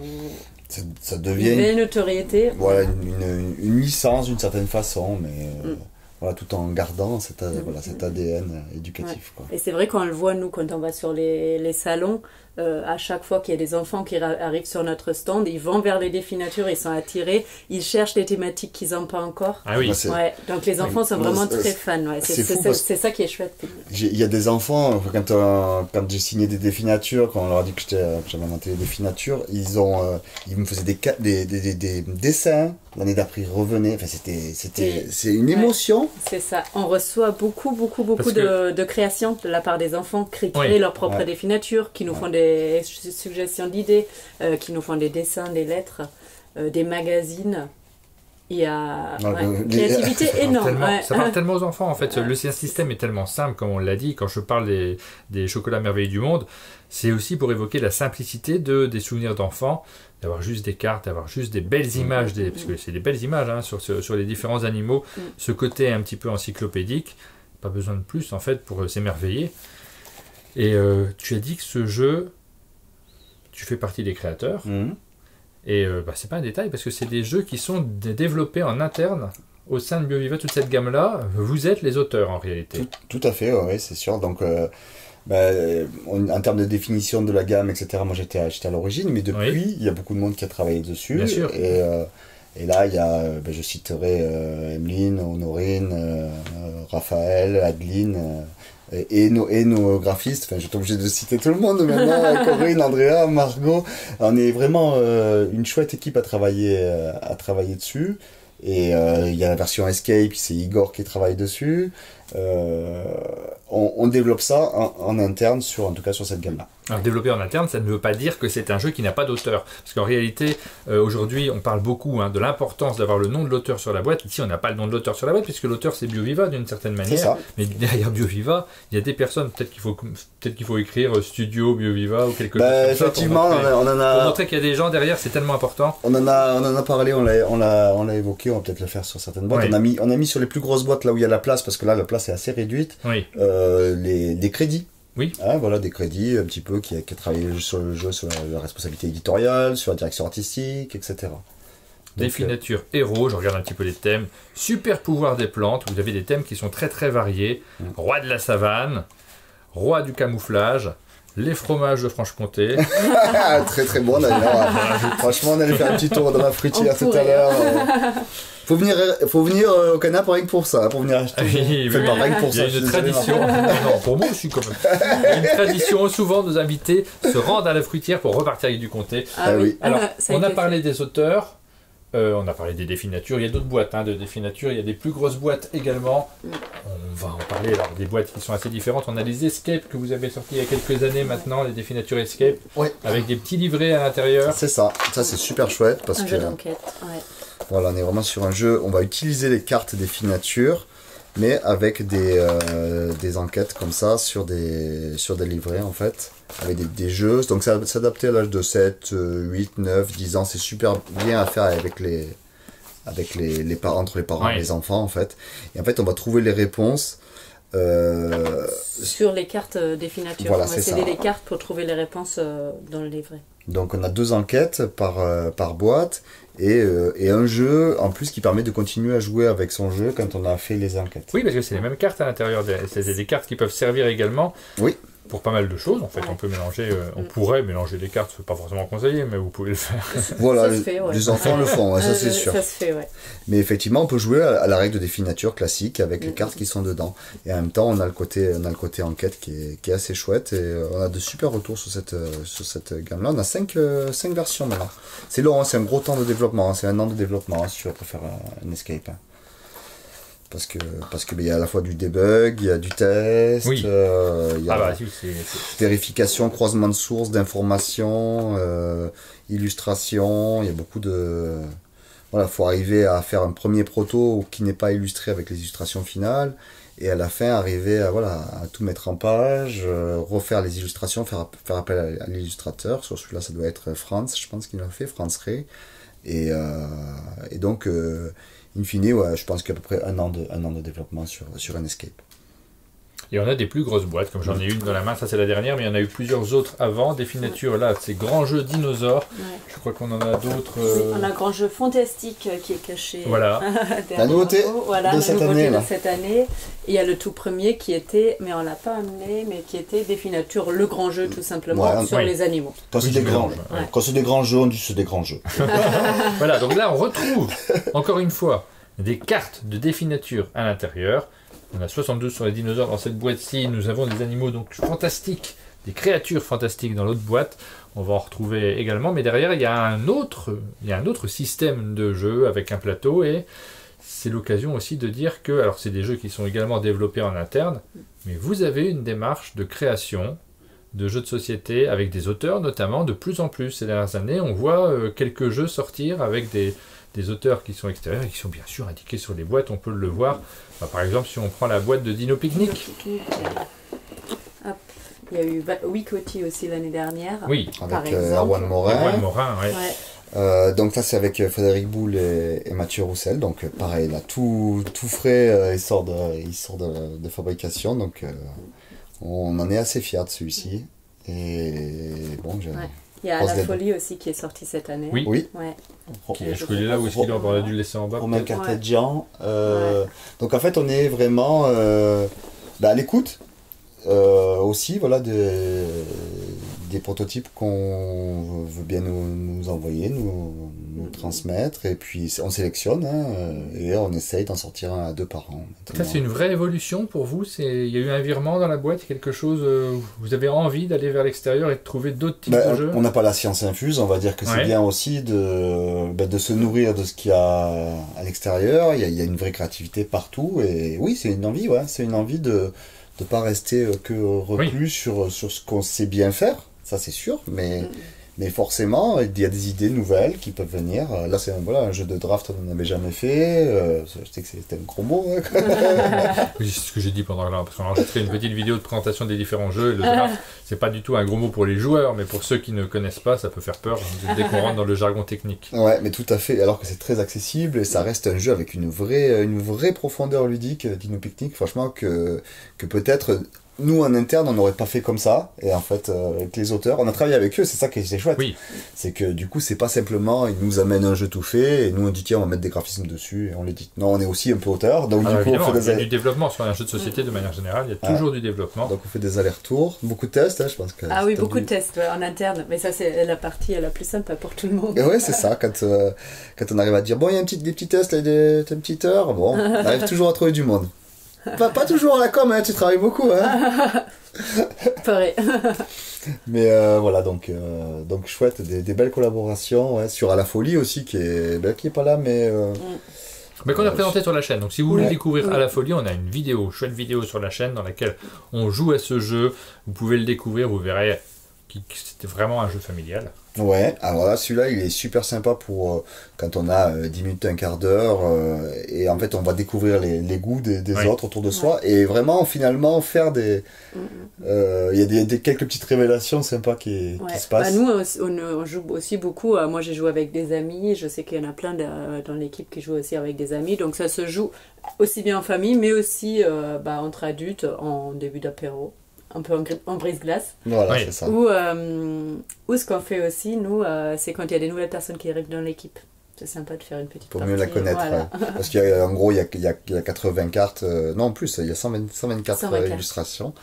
Ça devient une belle notoriété. Voilà, une licence d'une certaine façon, mais tout en gardant cet ADN éducatif. Quoi. Et c'est vrai qu'on le voit, nous, quand on va sur les salons, à chaque fois qu'il y a des enfants qui arrivent sur notre stand, ils vont vers les défis nature, ils sont attirés, ils cherchent des thématiques qu'ils n'ont pas encore. Ah oui. Donc les enfants sont vraiment très fans. C'est ça qui est chouette. Il y a des enfants, quand j'ai signé des défis nature, quand on leur a dit que j'avais inventé les défis nature, ils me faisaient des dessins. L'année d'après, ils revenaient. Enfin, c'est une émotion. C'est ça. On reçoit beaucoup de créations de la part des enfants qui créent leurs propres défis nature, qui nous font des suggestions d'idées, qui nous font des dessins, des lettres, des magazines. il y a créativité énorme. Ça parle tellement aux enfants en fait. Le système est tellement simple, comme on l'a dit. Quand je parle des chocolats merveilleux du monde, c'est aussi pour évoquer la simplicité des souvenirs d'enfants, d'avoir juste des cartes, d'avoir juste des belles images, parce que c'est des belles images sur les différents animaux. Ce côté un petit peu encyclopédique, pas besoin de plus en fait pour s'émerveiller. Et tu as dit que ce jeu, tu fais partie des créateurs. Et c'est pas un détail parce que c'est des jeux qui sont développés en interne au sein de BioViva, toute cette gamme-là. Vous êtes les auteurs en réalité. Tout à fait, oui, c'est sûr. Donc, en termes de définition de la gamme, etc., moi j'étais à l'origine, mais depuis, il y a beaucoup de monde qui a travaillé dessus. Bien sûr. Et là, il y a, je citerai Emeline, Honorine, Raphaël, Adeline. Et nos graphistes, enfin j'étais obligé de citer tout le monde maintenant, Corinne, Andrea, Margot, on est vraiment une chouette équipe à travailler dessus, et il y a la version Escape, c'est Igor qui travaille dessus, on développe ça en interne, en tout cas sur cette gamme-là. Alors développer en interne, ça ne veut pas dire que c'est un jeu qui n'a pas d'auteur. Parce qu'en réalité, aujourd'hui, on parle beaucoup de l'importance d'avoir le nom de l'auteur sur la boîte. Ici, on n'a pas le nom de l'auteur sur la boîte, puisque l'auteur, c'est BioViva d'une certaine manière. C'est ça. Mais derrière BioViva, il y a des personnes, peut-être qu'il faut écrire Studio BioViva ou quelque chose comme effectivement, ça. Pour montrer qu'il y a des gens derrière, c'est tellement important. On en a parlé, on l'a évoqué, on va peut-être le faire sur certaines boîtes. Oui. On a mis sur les plus grosses boîtes, là où il y a la place, parce que là, la place est assez réduite, des crédits. Oui. Voilà, des crédits un petit peu qui a travaillé sur le jeu, sur la responsabilité éditoriale, sur la direction artistique, etc. Définature héros, je regarde un petit peu les thèmes. Super pouvoir des plantes, vous avez des thèmes qui sont très très variés. Roi de la savane, roi du camouflage, les fromages de Franche-Comté. Très très bon d'ailleurs. Franchement, on allait faire un petit tour dans la fruitière tout à l'heure. Faut venir au canap rien que pour ça, pour venir acheter. Rien que pour ça. Il y a une tradition. Non, pour moi aussi quand même. Il y a une tradition, souvent nos invités se rendent à la fruitière pour repartir avec du comté. Oui. Alors, on a parlé des auteurs, on a parlé des définatures, il y a d'autres boîtes de définatures, il y a des plus grosses boîtes également. On va en parler, alors des boîtes qui sont assez différentes. On a les Escape que vous avez sortis il y a quelques années maintenant, les définatures Escape, avec des petits livrets à l'intérieur. C'est ça c'est super chouette parce un jeu d'enquête, Voilà, on est vraiment sur un jeu, on va utiliser les cartes définatures, mais avec des enquêtes comme ça sur des livrets en fait, avec des jeux. Donc ça s'adapter à l'âge de 7, 8, 9, 10 ans, c'est super bien à faire avec les parents, entre les parents et les enfants en fait. Et en fait, on va trouver les réponses sur les cartes définatures. Voilà, on va céder les cartes pour trouver les réponses dans le livret. Donc on a 2 enquêtes par boîte et un jeu en plus qui permet de continuer à jouer avec son jeu quand on a fait les enquêtes. Oui, parce que c'est les mêmes cartes à l'intérieur, c'est des cartes qui peuvent servir également. Oui. Pour pas mal de choses, en fait, on peut mélanger, on pourrait mélanger les cartes, c'est pas forcément conseillé, mais vous pouvez le faire. Voilà, les enfants le font, ça c'est sûr. Ça se fait, Mais effectivement, on peut jouer à la règle de définature classique avec les cartes qui sont dedans. Et en même temps, on a le côté enquête qui est assez chouette et on a de super retours sur cette gamme-là. On a 5 versions maintenant. C'est long, c'est un gros temps de développement, c'est 1 an de développement pour faire un escape. Parce que il y a à la fois du debug, il y a du test, il y a vérification, croisement de sources, d'informations, illustration, il y a beaucoup de... Voilà, faut arriver à faire un premier proto qui n'est pas illustré avec les illustrations finales, et à la fin arriver à tout mettre en page, refaire les illustrations, faire appel à l'illustrateur. Sur celui-là, ça doit être Franz, je pense qu'il l'a fait, Franz Rey. Et donc... in fine, je pense qu'il y a à peu près un an de développement sur un escape. Et on a des plus grosses boîtes, comme j'en ai une dans la main, ça c'est la dernière, mais il y en a eu plusieurs autres avant. Définature, là, c'est Grand Jeu Dinosaure. Je crois qu'on en a d'autres. On a un Grand Jeu Fantastique qui est caché. Voilà. La nouveauté de cette année. Et il y a le tout premier qui était, mais on l'a pas amené, mais qui était Définature, le grand jeu tout simplement, sur les animaux. Quand c'est des grands jeux. Quand c'est des grands jeux, on dit c'est des grands jeux. Voilà, donc là on retrouve, encore une fois, des cartes de définature à l'intérieur. On a 72 sur les dinosaures dans cette boîte-ci. Nous avons des animaux donc fantastiques, des créatures fantastiques dans l'autre boîte. On va en retrouver également. Mais derrière, il y a un autre système de jeu avec un plateau. Et c'est l'occasion aussi de dire que... Alors, c'est des jeux qui sont également développés en interne. Mais vous avez une démarche de création de jeux de société avec des auteurs notamment de plus en plus. Ces dernières années, on voit quelques jeux sortir avec des des auteurs qui sont extérieurs et qui sont bien sûr indiqués sur les boîtes, on peut le voir. Bah, par exemple, si on prend la boîte de Dino Picnic. Hop. Il y a eu Wikoti aussi l'année dernière. Oui, avec Erwan Morin. Erwan Morin, ouais. Donc ça c'est avec Frédéric Boule et Mathieu Roussel, donc pareil là tout frais, il sort de fabrication, donc on en est assez fiers de celui-ci. Et bon, il y a La Folie aussi qui est sorti cette année. Oui. Ouais. Je connais là où est-ce qu'il aurait dû le laisser en bas. Romain Cartedjian. Donc en fait on est vraiment à l'écoute. Aussi voilà des prototypes qu'on veut bien nous envoyer, nous transmettre, et puis on sélectionne et on essaye d'en sortir 1 à 2 par an. Ça c'est une vraie évolution pour vous, il y a eu un virement dans la boîte, quelque chose, vous avez envie d'aller vers l'extérieur et de trouver d'autres types de jeux? On n'a pas la science infuse, on va dire que c'est bien aussi de se nourrir de ce qu'il y a à l'extérieur, il y a une vraie créativité partout, et oui c'est une envie, de ne pas rester que reclus sur ce qu'on sait bien faire, ça c'est sûr, mais forcément il y a des idées nouvelles qui peuvent venir. Là c'est un jeu de draft on n'en avait jamais fait, je sais que c'était un gros mot. Oui, c'est ce que j'ai dit pendant là, parce qu'on a enregistré une petite vidéo de présentation des différents jeux, et le draft c'est pas du tout un gros mot pour les joueurs, mais pour ceux qui ne connaissent pas ça peut faire peur dès qu'on rentre dans le jargon technique. Ouais, mais tout à fait, alors que c'est très accessible et ça reste un jeu avec une vraie profondeur ludique, Dino Picnic, franchement que peut-être nous en interne on n'aurait pas fait comme ça, et en fait avec les auteurs on a travaillé avec eux, c'est ça qui est chouette. Oui. C'est que du coup c'est pas simplement ils nous amènent un jeu tout fait et nous on dit tiens on va mettre des graphismes dessus et on les dit. Non, on est aussi un peu auteur, donc du coup on fait il y a du développement sur un jeu de société de manière générale, il y a toujours du développement, donc on fait des allers-retours, beaucoup de tests, je pense que beaucoup de tests en interne, mais ça c'est la partie la plus simple pour tout le monde. Et ouais c'est ça, quand on arrive à dire bon il y a des petits tests, des petites heures, bon on arrive toujours à trouver du monde. Pas toujours à la com, tu travailles beaucoup. Pareil. Mais voilà, donc chouette, des belles collaborations sur À la Folie aussi, qui est pas là, mais qu'on a présenté sur la chaîne. Donc si vous voulez découvrir À la Folie, on a une chouette vidéo sur la chaîne dans laquelle on joue à ce jeu. Vous pouvez le découvrir, vous verrez que c'était vraiment un jeu familial. Ouais, alors là, celui-là, il est super sympa pour quand on a 10 minutes, un quart d'heure, et en fait, on va découvrir les goûts des autres autour de soi, et vraiment, finalement, faire il y a quelques petites révélations sympas qui se passent. Nous, on joue aussi beaucoup. Moi, j'ai joué avec des amis, je sais qu'il y en a plein dans l'équipe qui jouent aussi avec des amis, donc ça se joue aussi bien en famille, mais aussi entre adultes, en début d'apéro. Un peu en brise-glace. Voilà, c'est ça. Ou ce qu'on fait aussi, nous, c'est quand il y a des nouvelles personnes qui arrivent dans l'équipe. C'est sympa de faire une petite pour mieux la connaître. Voilà. Parce qu'en gros, il y a 80 cartes, non plus, il y a 124 illustrations.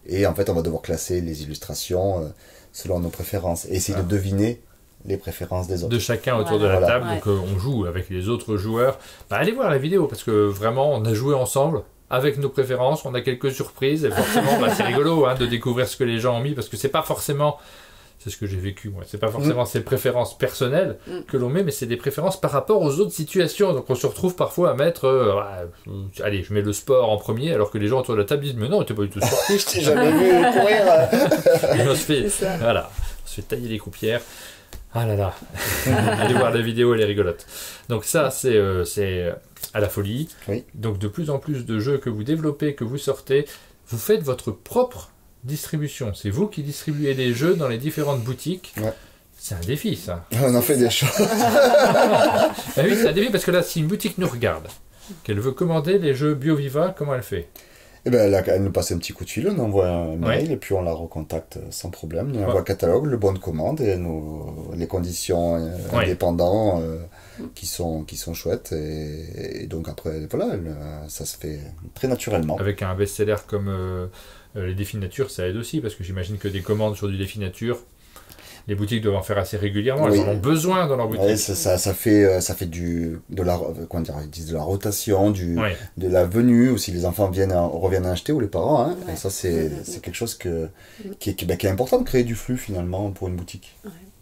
Et en fait, on va devoir classer les illustrations selon nos préférences. Et essayer de deviner les préférences des autres. De chacun autour de la table. Donc on joue avec les autres joueurs. Allez voir la vidéo, parce que vraiment, on a joué ensemble. Avec nos préférences, on a quelques surprises, et forcément c'est rigolo de découvrir ce que les gens ont mis, parce que c'est pas forcément, c'est ce que j'ai vécu moi, c'est pas forcément ses préférences personnelles que l'on met, mais c'est des préférences par rapport aux autres situations. Donc on se retrouve parfois à mettre allez, je mets le sport en premier, alors que les gens autour de la table disent mais non, t'es pas du tout sportif. Je t'ai jamais vu courir. Et on se fait tailler les croupières. Ah là là. Allez voir la vidéo, elle est rigolote. Donc ça c'est À la Folie. Oui. Donc de plus en plus de jeux que vous développez, que vous sortez, vous faites votre propre distribution. C'est vous qui distribuez les jeux dans les différentes boutiques. Ouais. C'est un défi, ça. On en fait des choses. Oui, c'est un défi, parce que là, si une boutique nous regarde, qu'elle veut commander les jeux BioViva, comment elle fait? Eh ben, elle nous passe un petit coup de fil, on envoie un mail et puis on la recontacte sans problème. On envoie le catalogue, le bon de commande et les conditions indépendantes qui sont chouettes. Et donc après, voilà, ça se fait très naturellement. Avec un best-seller comme les défis nature, ça aide aussi, parce que j'imagine que des commandes sur du défi nature, les boutiques doivent en faire assez régulièrement, elles en ont besoin dans leur boutique. Oui, ça fait de la rotation, de la venue, ou si les enfants reviennent acheter, ou les parents. Et ça, c'est quelque chose qui est important de créer du flux finalement pour une boutique,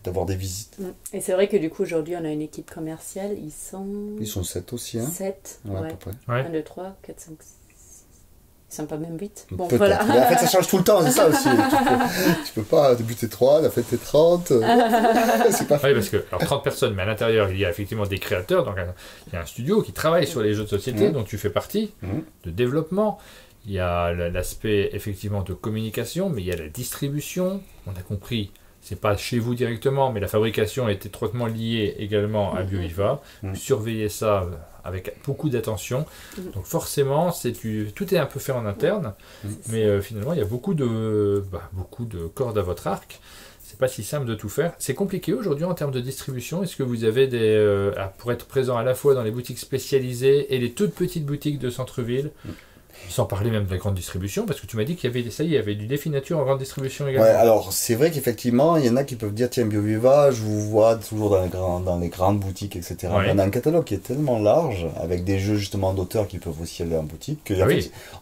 d'avoir des visites. Et c'est vrai que du coup, aujourd'hui, on a une équipe commerciale, ils sont 7 aussi. 7, à peu près. 1, 2, 3, 4, 5, Ils sont pas même 8. Bon, voilà. Mais en fait, ça change tout le temps, c'est ça aussi. Tu peux pas débuter 3, la fête est 30. C'est pas oui, parce que, alors 30 personnes, mais à l'intérieur, il y a effectivement des créateurs. Donc, il y a un studio qui travaille sur les jeux de société dont tu fais partie, de développement. Il y a l'aspect effectivement de communication, mais il y a la distribution. On a compris, c'est pas chez vous directement, mais la fabrication est étroitement liée également à BioViva. Vous surveillez ça avec beaucoup d'attention. Donc forcément, tout est un peu fait en interne, mais finalement, il y a beaucoup de cordes à votre arc. C'est pas si simple de tout faire. C'est compliqué aujourd'hui en termes de distribution. Est-ce que vous avez pour être présent à la fois dans les boutiques spécialisées et les toutes petites boutiques de centre-ville, sans parler même de la grande distribution, parce que tu m'as dit qu'il y avait du défi nature en grande distribution également. Ouais, alors c'est vrai qu'effectivement, il y en a qui peuvent dire tiens, BioViva, je vous vois toujours dans les grandes boutiques, etc. Ouais. On a un catalogue qui est tellement large, avec des jeux justement d'auteurs qui peuvent aussi aller en boutique,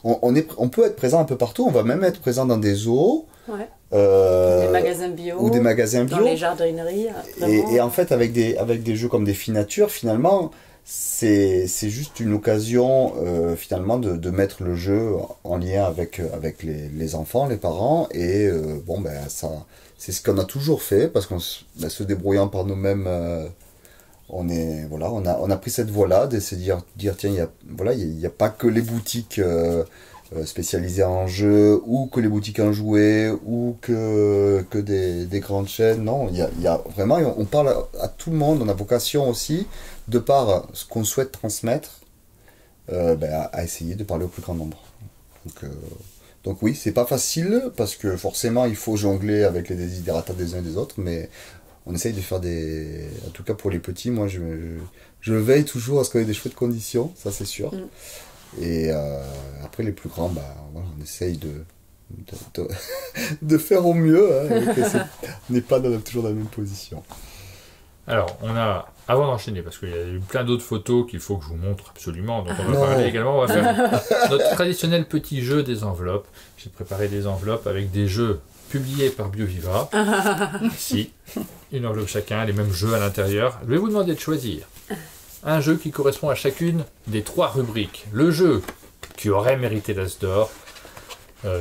on peut être présent un peu partout, on va même être présent dans des zoos. Ouais. Des magasins bio. Ou des magasins bio. Dans les jardineries. Et en fait, avec des jeux comme Défi Nature, finalement, c'est juste une occasion finalement de mettre le jeu en lien avec les enfants, les parents, et ça c'est ce qu'on a toujours fait, parce qu'on se débrouillant par nous-mêmes, on a pris cette voie-là d'essayer de dire tiens, il y a pas que les boutiques spécialisées en jeux, ou que les boutiques en jouets, ou que des grandes chaînes. Non, il y a vraiment, on parle à tout le monde. On a vocation aussi, de par ce qu'on souhaite transmettre, à essayer de parler au plus grand nombre. Donc oui, c'est pas facile, parce que forcément il faut jongler avec les desiderata des uns et des autres, mais on essaye de faire en tout cas pour les petits, moi je veille toujours à ce qu'on ait des chouettes conditions, ça c'est sûr. Et après les plus grands, on essaye de faire au mieux, hein, on n'est pas toujours dans la même position. Alors, avant d'enchaîner, parce qu'il y a eu plein d'autres photos qu'il faut que je vous montre absolument, donc on va parler également, on va faire notre traditionnel petit jeu des enveloppes. J'ai préparé des enveloppes avec des jeux publiés par BioViva. Ici, une enveloppe chacun, les mêmes jeux à l'intérieur. Je vais vous demander de choisir un jeu qui correspond à chacune des 3 rubriques. Le jeu qui aurait mérité l'As d'or.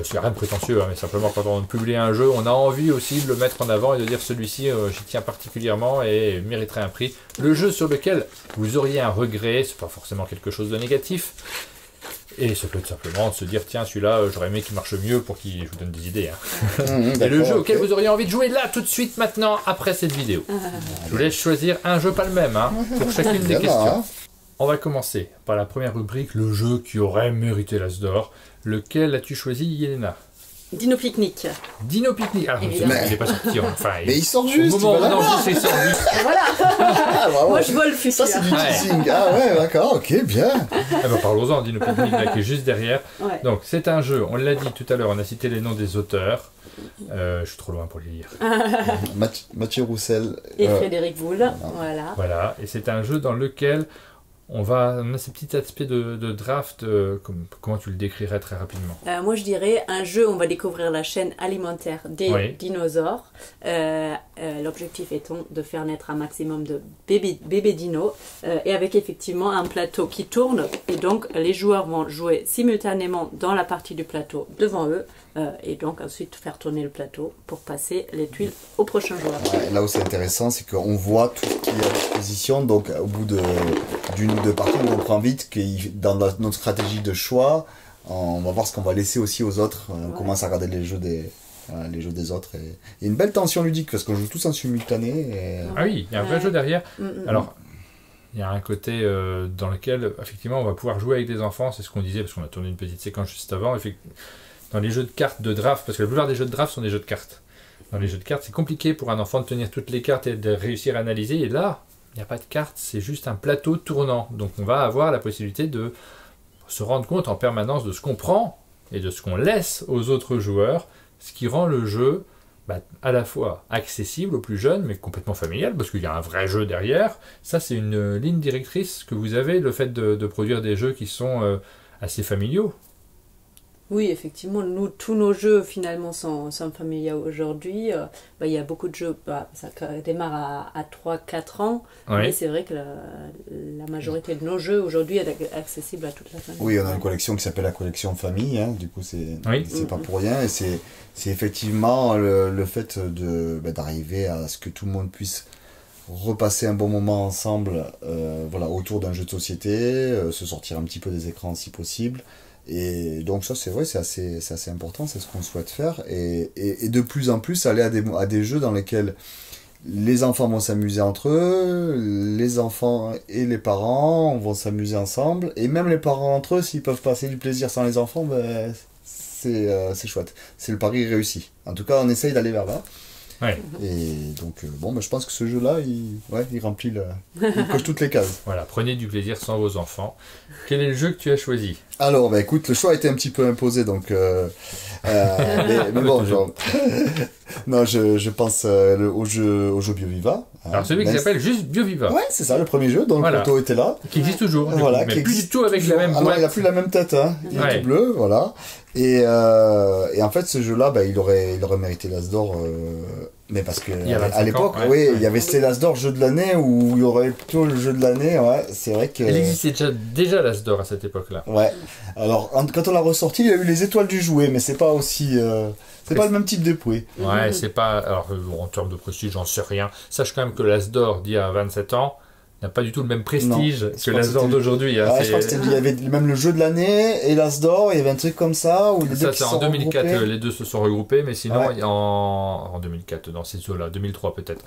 C'est rien de prétentieux, mais simplement quand on publie un jeu, on a envie aussi de le mettre en avant et de dire celui-ci, j'y tiens particulièrement et mériterait un prix. Le jeu sur lequel vous auriez un regret, c'est pas forcément quelque chose de négatif, et ça peut être simplement de se dire tiens, celui-là, j'aurais aimé qu'il marche mieux pour qu'il vous donne des idées. Et le jeu auquel vous auriez envie de jouer là, tout de suite, maintenant, après cette vidéo. Je vous laisse choisir un jeu, pas le même, pour chacune des questions. On va commencer par la première rubrique, le jeu qui aurait mérité l'As d'or. Lequel as-tu choisi, Yelena? Dino Picnic. Dino Picnic. Alors, il n'est pas sorti. Mais il sort juste. Au moment où on enregistre, il sort juste. Voilà. Moi, je vois le futur. Ça, c'est du teasing. Ah ouais, d'accord, ok, bien. Parlons-en, Dino Picnic, là, qui est juste derrière. Ouais. Donc, c'est un jeu, on l'a dit tout à l'heure, on a cité les noms des auteurs. Je suis trop loin pour les lire. Mathieu Roussel. Et Frédéric Boule. Voilà. Et c'est un jeu dans lequel on a ces petits aspects de draft. Comment tu le décrirais très rapidement? Moi, je dirais un jeu, on va découvrir la chaîne alimentaire des dinosaures. L'objectif étant de faire naître un maximum de bébés dinos, et avec effectivement un plateau qui tourne. Et donc, les joueurs vont jouer simultanément dans la partie du plateau devant eux, et donc ensuite faire tourner le plateau pour passer les tuiles au prochain joueur. Là où c'est intéressant, c'est qu'on voit tout ce qui est à disposition. Donc, au bout d'une ou deux parties, on comprend vite que dans notre stratégie de choix, on va voir ce qu'on va laisser aussi aux autres. On commence à regarder les jeux des autres. Et il y a une belle tension ludique, parce qu'on joue tous en simultané. Ah oui, il y a un vrai jeu derrière. Alors, il y a un côté dans lequel, effectivement, on va pouvoir jouer avec des enfants. C'est ce qu'on disait, parce qu'on a tourné une petite séquence juste avant. Dans les jeux de cartes de draft, parce que la plupart des jeux de draft sont des jeux de cartes. Dans les jeux de cartes, c'est compliqué pour un enfant de tenir toutes les cartes et de réussir à analyser. Et là, il n'y a pas de cartes, c'est juste un plateau tournant. Donc on va avoir la possibilité de se rendre compte en permanence de ce qu'on prend et de ce qu'on laisse aux autres joueurs, ce qui rend le jeu à la fois accessible aux plus jeunes, mais complètement familial, parce qu'il y a un vrai jeu derrière. Ça, c'est une ligne directrice que vous avez, le fait de produire des jeux qui sont assez familiaux. Oui, effectivement, tous nos jeux finalement sont familiers aujourd'hui. Il y a beaucoup de jeux, ça démarre à 3-4 ans, mais c'est vrai que la majorité de nos jeux aujourd'hui est accessible à toute la famille. Oui, on a une collection qui s'appelle la collection famille, hein, du coup c'est pas pour rien, et c'est effectivement le fait d'arriver à ce que tout le monde puisse repasser un bon moment ensemble autour d'un jeu de société, se sortir un petit peu des écrans si possible. Et donc ça c'est vrai, c'est assez important, c'est ce qu'on souhaite faire, et de plus en plus aller à des jeux dans lesquels les enfants vont s'amuser entre eux, les enfants et les parents vont s'amuser ensemble, et même les parents entre eux, s'ils peuvent passer du plaisir sans les enfants, c'est chouette, c'est le pari réussi. En tout cas on essaye d'aller vers là. Ouais. Et donc je pense que ce jeu là il remplit il coche toutes les cases. Voilà, prenez du plaisir sans vos enfants. Quel est le jeu que tu as choisi? Alors écoute, le choix a été un petit peu imposé, donc mais bon, non, je pense au jeu BioViva. Alors celui qui s'appelle juste BioViva. Ouais, c'est ça, le premier jeu, dont le photo était là. Qui existe toujours, voilà, mais plus du tout avec la même boîte. Alors, il n'a plus la même tête, hein. Il est tout bleu, voilà. Et en fait, ce jeu-là, il aurait mérité l'As d'or, mais parce que à l'époque, il y avait c'était l'As d'or jeu de l'année, où il y aurait plutôt le jeu de l'année, c'est vrai que... Il existait déjà l'As d'or à cette époque-là. Ouais. Alors, quand on l'a ressorti, il y a eu les étoiles du jouet, mais c'est pas aussi... c'est pas le même type de prix. Ouais, c'est pas... Alors, en termes de prestige, j'en sais rien. Sache quand même que l'As d'or, d'il y a 27 ans, n'a pas du tout le même prestige que l'As d'or d'aujourd'hui. Hein, je crois qu'il y avait même le jeu de l'année et l'As d'or, il y avait un truc comme ça. Où les ça, deux c'est en 2004, les deux se sont regroupés, mais sinon, en 2004, dans ces eaux-là, 2003 peut-être.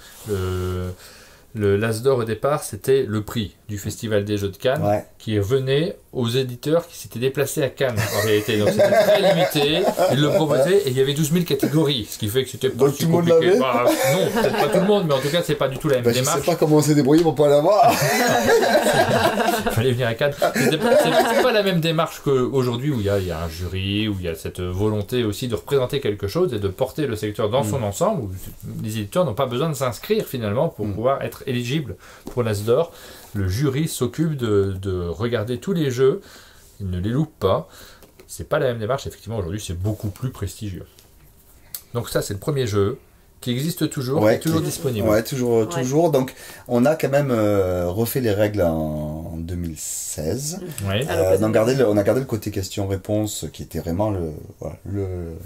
L'As d'or au départ, c'était le prix du Festival des Jeux de Cannes qui revenait aux éditeurs qui s'étaient déplacés à Cannes en réalité. Donc c'était très limité, ils le proposaient et il y avait 12 000 catégories, ce qui fait que c'était pas si compliqué. Non, peut-être pas tout le monde, mais en tout cas, c'est pas du tout la même démarche. Je sais pas comment on s'est débrouillé pour pas l'avoir. Il fallait venir à Cannes. C'est pas la même démarche qu'aujourd'hui où il y a un jury, où il y a cette volonté aussi de représenter quelque chose et de porter le secteur dans son ensemble, où les éditeurs n'ont pas besoin de s'inscrire finalement pour pouvoir être éligibles pour l'As d'or. Le jury s'occupe de regarder tous les jeux, il ne les loupe pas. C'est pas la même démarche, effectivement, aujourd'hui c'est beaucoup plus prestigieux. Donc ça c'est le premier jeu qui existe toujours, qui est toujours disponible. Ouais, toujours. Donc on a quand même refait les règles en 2016. Ouais. On a gardé le côté question-réponse qui était vraiment le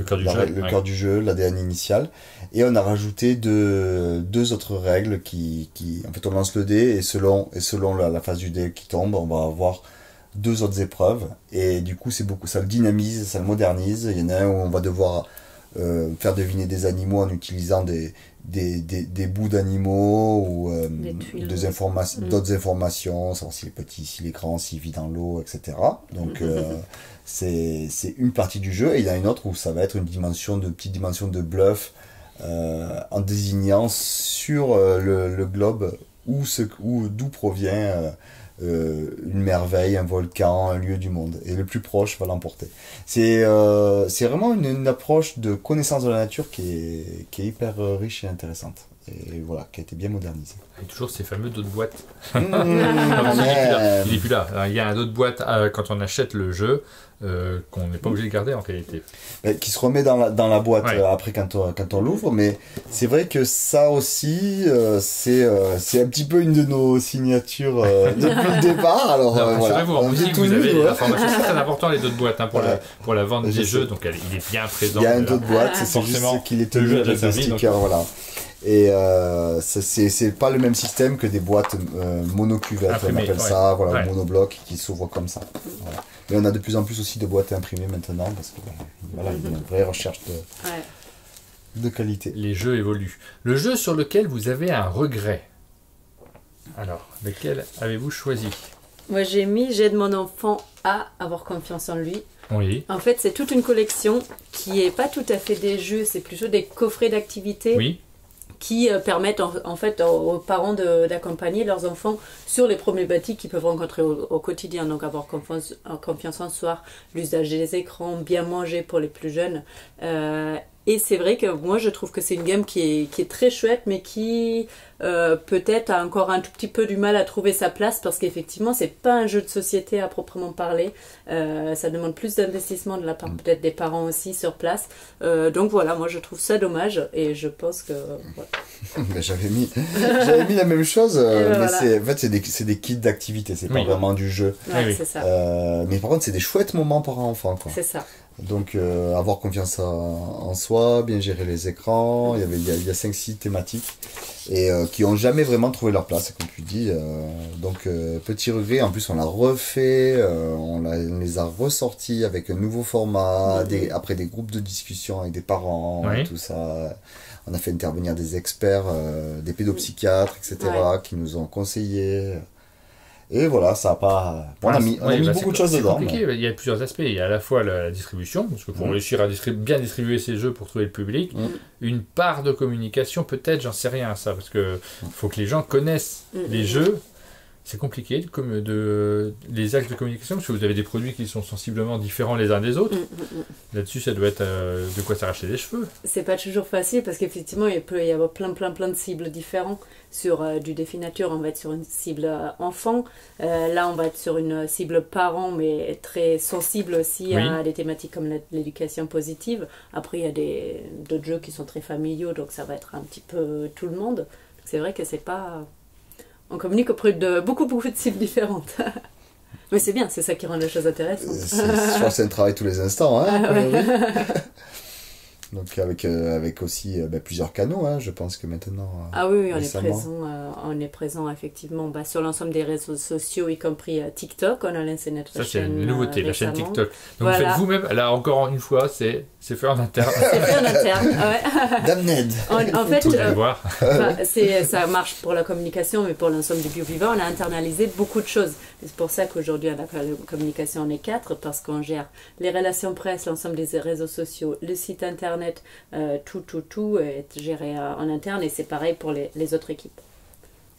cœur du jeu, l'ADN initial. Et on a rajouté deux autres règles qui en fait on lance le dé et selon la phase du dé qui tombe, on va avoir deux autres épreuves. Et du coup ça le dynamise, ça le modernise. Il y en a un où on va devoir faire deviner des animaux en utilisant des bouts d'animaux ou d'autres informations, savoir s'il est petit, s'il est grand, s'il vit dans l'eau, etc. Donc c'est une partie du jeu, et il y en a une autre où ça va être une petite dimension de bluff en désignant sur le globe d'où provient une merveille, un volcan, un lieu du monde, et le plus proche va l'emporter. C'est vraiment une approche de connaissance de la nature qui est hyper riche et intéressante, et voilà, qui a été bien modernisée. Et toujours ces fameux d'autres boîtes. Il est plus là. Alors, il y a d'autres boîtes quand on achète le jeu qu'on n'est pas obligé de garder en réalité. Qui se remet dans la boîte après quand on l'ouvre, mais c'est vrai que ça aussi c'est un petit peu une de nos signatures depuis le départ. Alors rassurez-vous, en musique vous avez l'information, c'est très important les d'autres boîtes pour la vente des jeux, donc il est bien présent. Il y a une autre boîte, c'est juste qu'il est tenu avec des stickers, voilà. Et c'est pas le même système que des boîtes monocuvettes, on appelle ça, voilà, monobloc qui s'ouvrent comme ça. Voilà. Et on a de plus en plus aussi de boîtes imprimées maintenant parce que voilà, il y a une vraie recherche de qualité. Les jeux évoluent. Le jeu sur lequel vous avez un regret. Alors, lequel avez-vous choisi? Moi j'aide mon enfant à avoir confiance en lui. Oui. En fait, c'est toute une collection qui est pas tout à fait des jeux, c'est plutôt des coffrets d'activités. Oui. Qui permettent en fait aux parents d'accompagner leurs enfants sur les problématiques qu'ils peuvent rencontrer au quotidien. Donc avoir confiance en soi, l'usage des écrans, bien manger pour les plus jeunes, Et c'est vrai que moi je trouve que c'est une game qui est très chouette, mais qui peut-être a encore un tout petit peu du mal à trouver sa place, parce qu'effectivement c'est pas un jeu de société à proprement parler. Ça demande plus d'investissement de la part peut-être des parents aussi sur place. Donc voilà, moi je trouve ça dommage, et je pense que... Voilà. Mais j'avais mis la même chose, mais voilà. En fait c'est des kits d'activité, c'est pas vraiment du jeu. Ouais, c'est ça. Mais par contre c'est des chouettes moments pour un enfant, quoi. C'est ça. Donc avoir confiance en soi, bien gérer les écrans, il y a 5-6 thématiques et qui ont jamais vraiment trouvé leur place, comme tu dis. Donc petit regret, en plus on l'a refait, on les a ressortis avec un nouveau format, après des groupes de discussion avec des parents, tout ça. On a fait intervenir des experts, des pédopsychiatres, etc. qui nous ont conseillé. Et voilà, ça a pas... On a mis beaucoup de choses dedans. C'est compliqué, il y a plusieurs aspects. Il y a à la fois la distribution, parce que pour réussir à bien distribuer ces jeux pour trouver le public, une part de communication, peut-être, j'en sais rien à ça, parce que faut que les gens connaissent les jeux. C'est compliqué les axes de communication, parce que vous avez des produits qui sont sensiblement différents les uns des autres. Là-dessus, ça doit être de quoi s'arracher les cheveux. C'est pas toujours facile, parce qu'effectivement, il peut y avoir plein de cibles différentes. Sur du défi nature, on va être sur une cible enfant. Là, on va être sur une cible parent, mais très sensible aussi à des thématiques comme l'éducation positive. Après, il y a d'autres jeux qui sont très familiaux, donc ça va être un petit peu tout le monde. C'est vrai que c'est pas... On communique auprès de beaucoup de cibles différentes. Mais c'est bien, c'est ça qui rend les choses intéressantes. C'est un travail tous les instants, hein. Donc avec aussi plusieurs canaux, hein, je pense que maintenant... oui, on est présent effectivement sur l'ensemble des réseaux sociaux, y compris TikTok. On a lancé notre chaîne. Ça, c'est une nouveauté, la chaîne TikTok. Donc vous faites vous-même, là encore une fois, c'est fait en interne. C'est fait en interne, ouais. Damned. En fait, ça marche pour la communication, mais pour l'ensemble du bio-vivant, on a internalisé beaucoup de choses. C'est pour ça qu'aujourd'hui, à la communication, on est 4, parce qu'on gère les relations presse, l'ensemble des réseaux sociaux, le site internet, tout est géré en interne, et c'est pareil pour les autres équipes.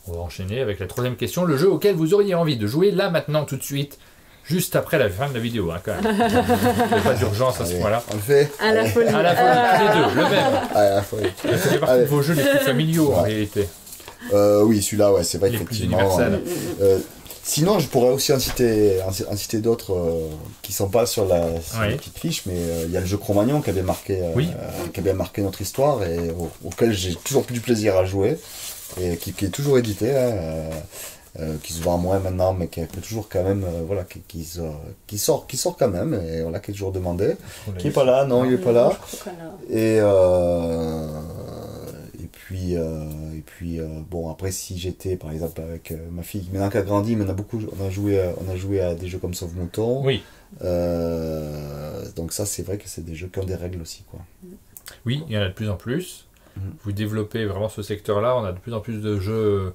On va enchaîner avec la troisième question, le jeu auquel vous auriez envie de jouer là, maintenant, tout de suite, juste après la fin de la vidéo, hein, quand même. Il n'y a pas d'urgence à ce point-là. On le fait. À la folie. À la folie, tous les deux, le même. À la folie. Ça fait partie de vos jeux les plus familiaux, en réalité. Oui, celui-là, c'est vrai qu'effectivement... Sinon, je pourrais aussi en citer d'autres qui sont pas sur la petite fiche, mais il y a le jeu Cro-Magnon qui avait marqué notre histoire et auquel j'ai toujours plus du plaisir à jouer, et qui est toujours édité, qui se vend moins maintenant, mais qui peut toujours quand même, qui sort quand même, et voilà, qui est toujours demandé. Qui est pas là, non, il est pas là. Et puis bon, après, si j'étais par exemple avec ma fille maintenant qui a grandi, mais on a joué à des jeux comme Sauve Mouton. Oui. Donc ça, c'est vrai que c'est des jeux qui ont des règles aussi, quoi. Oui, il y en a de plus en plus. Vous développez vraiment ce secteur-là. On a de plus en plus de jeux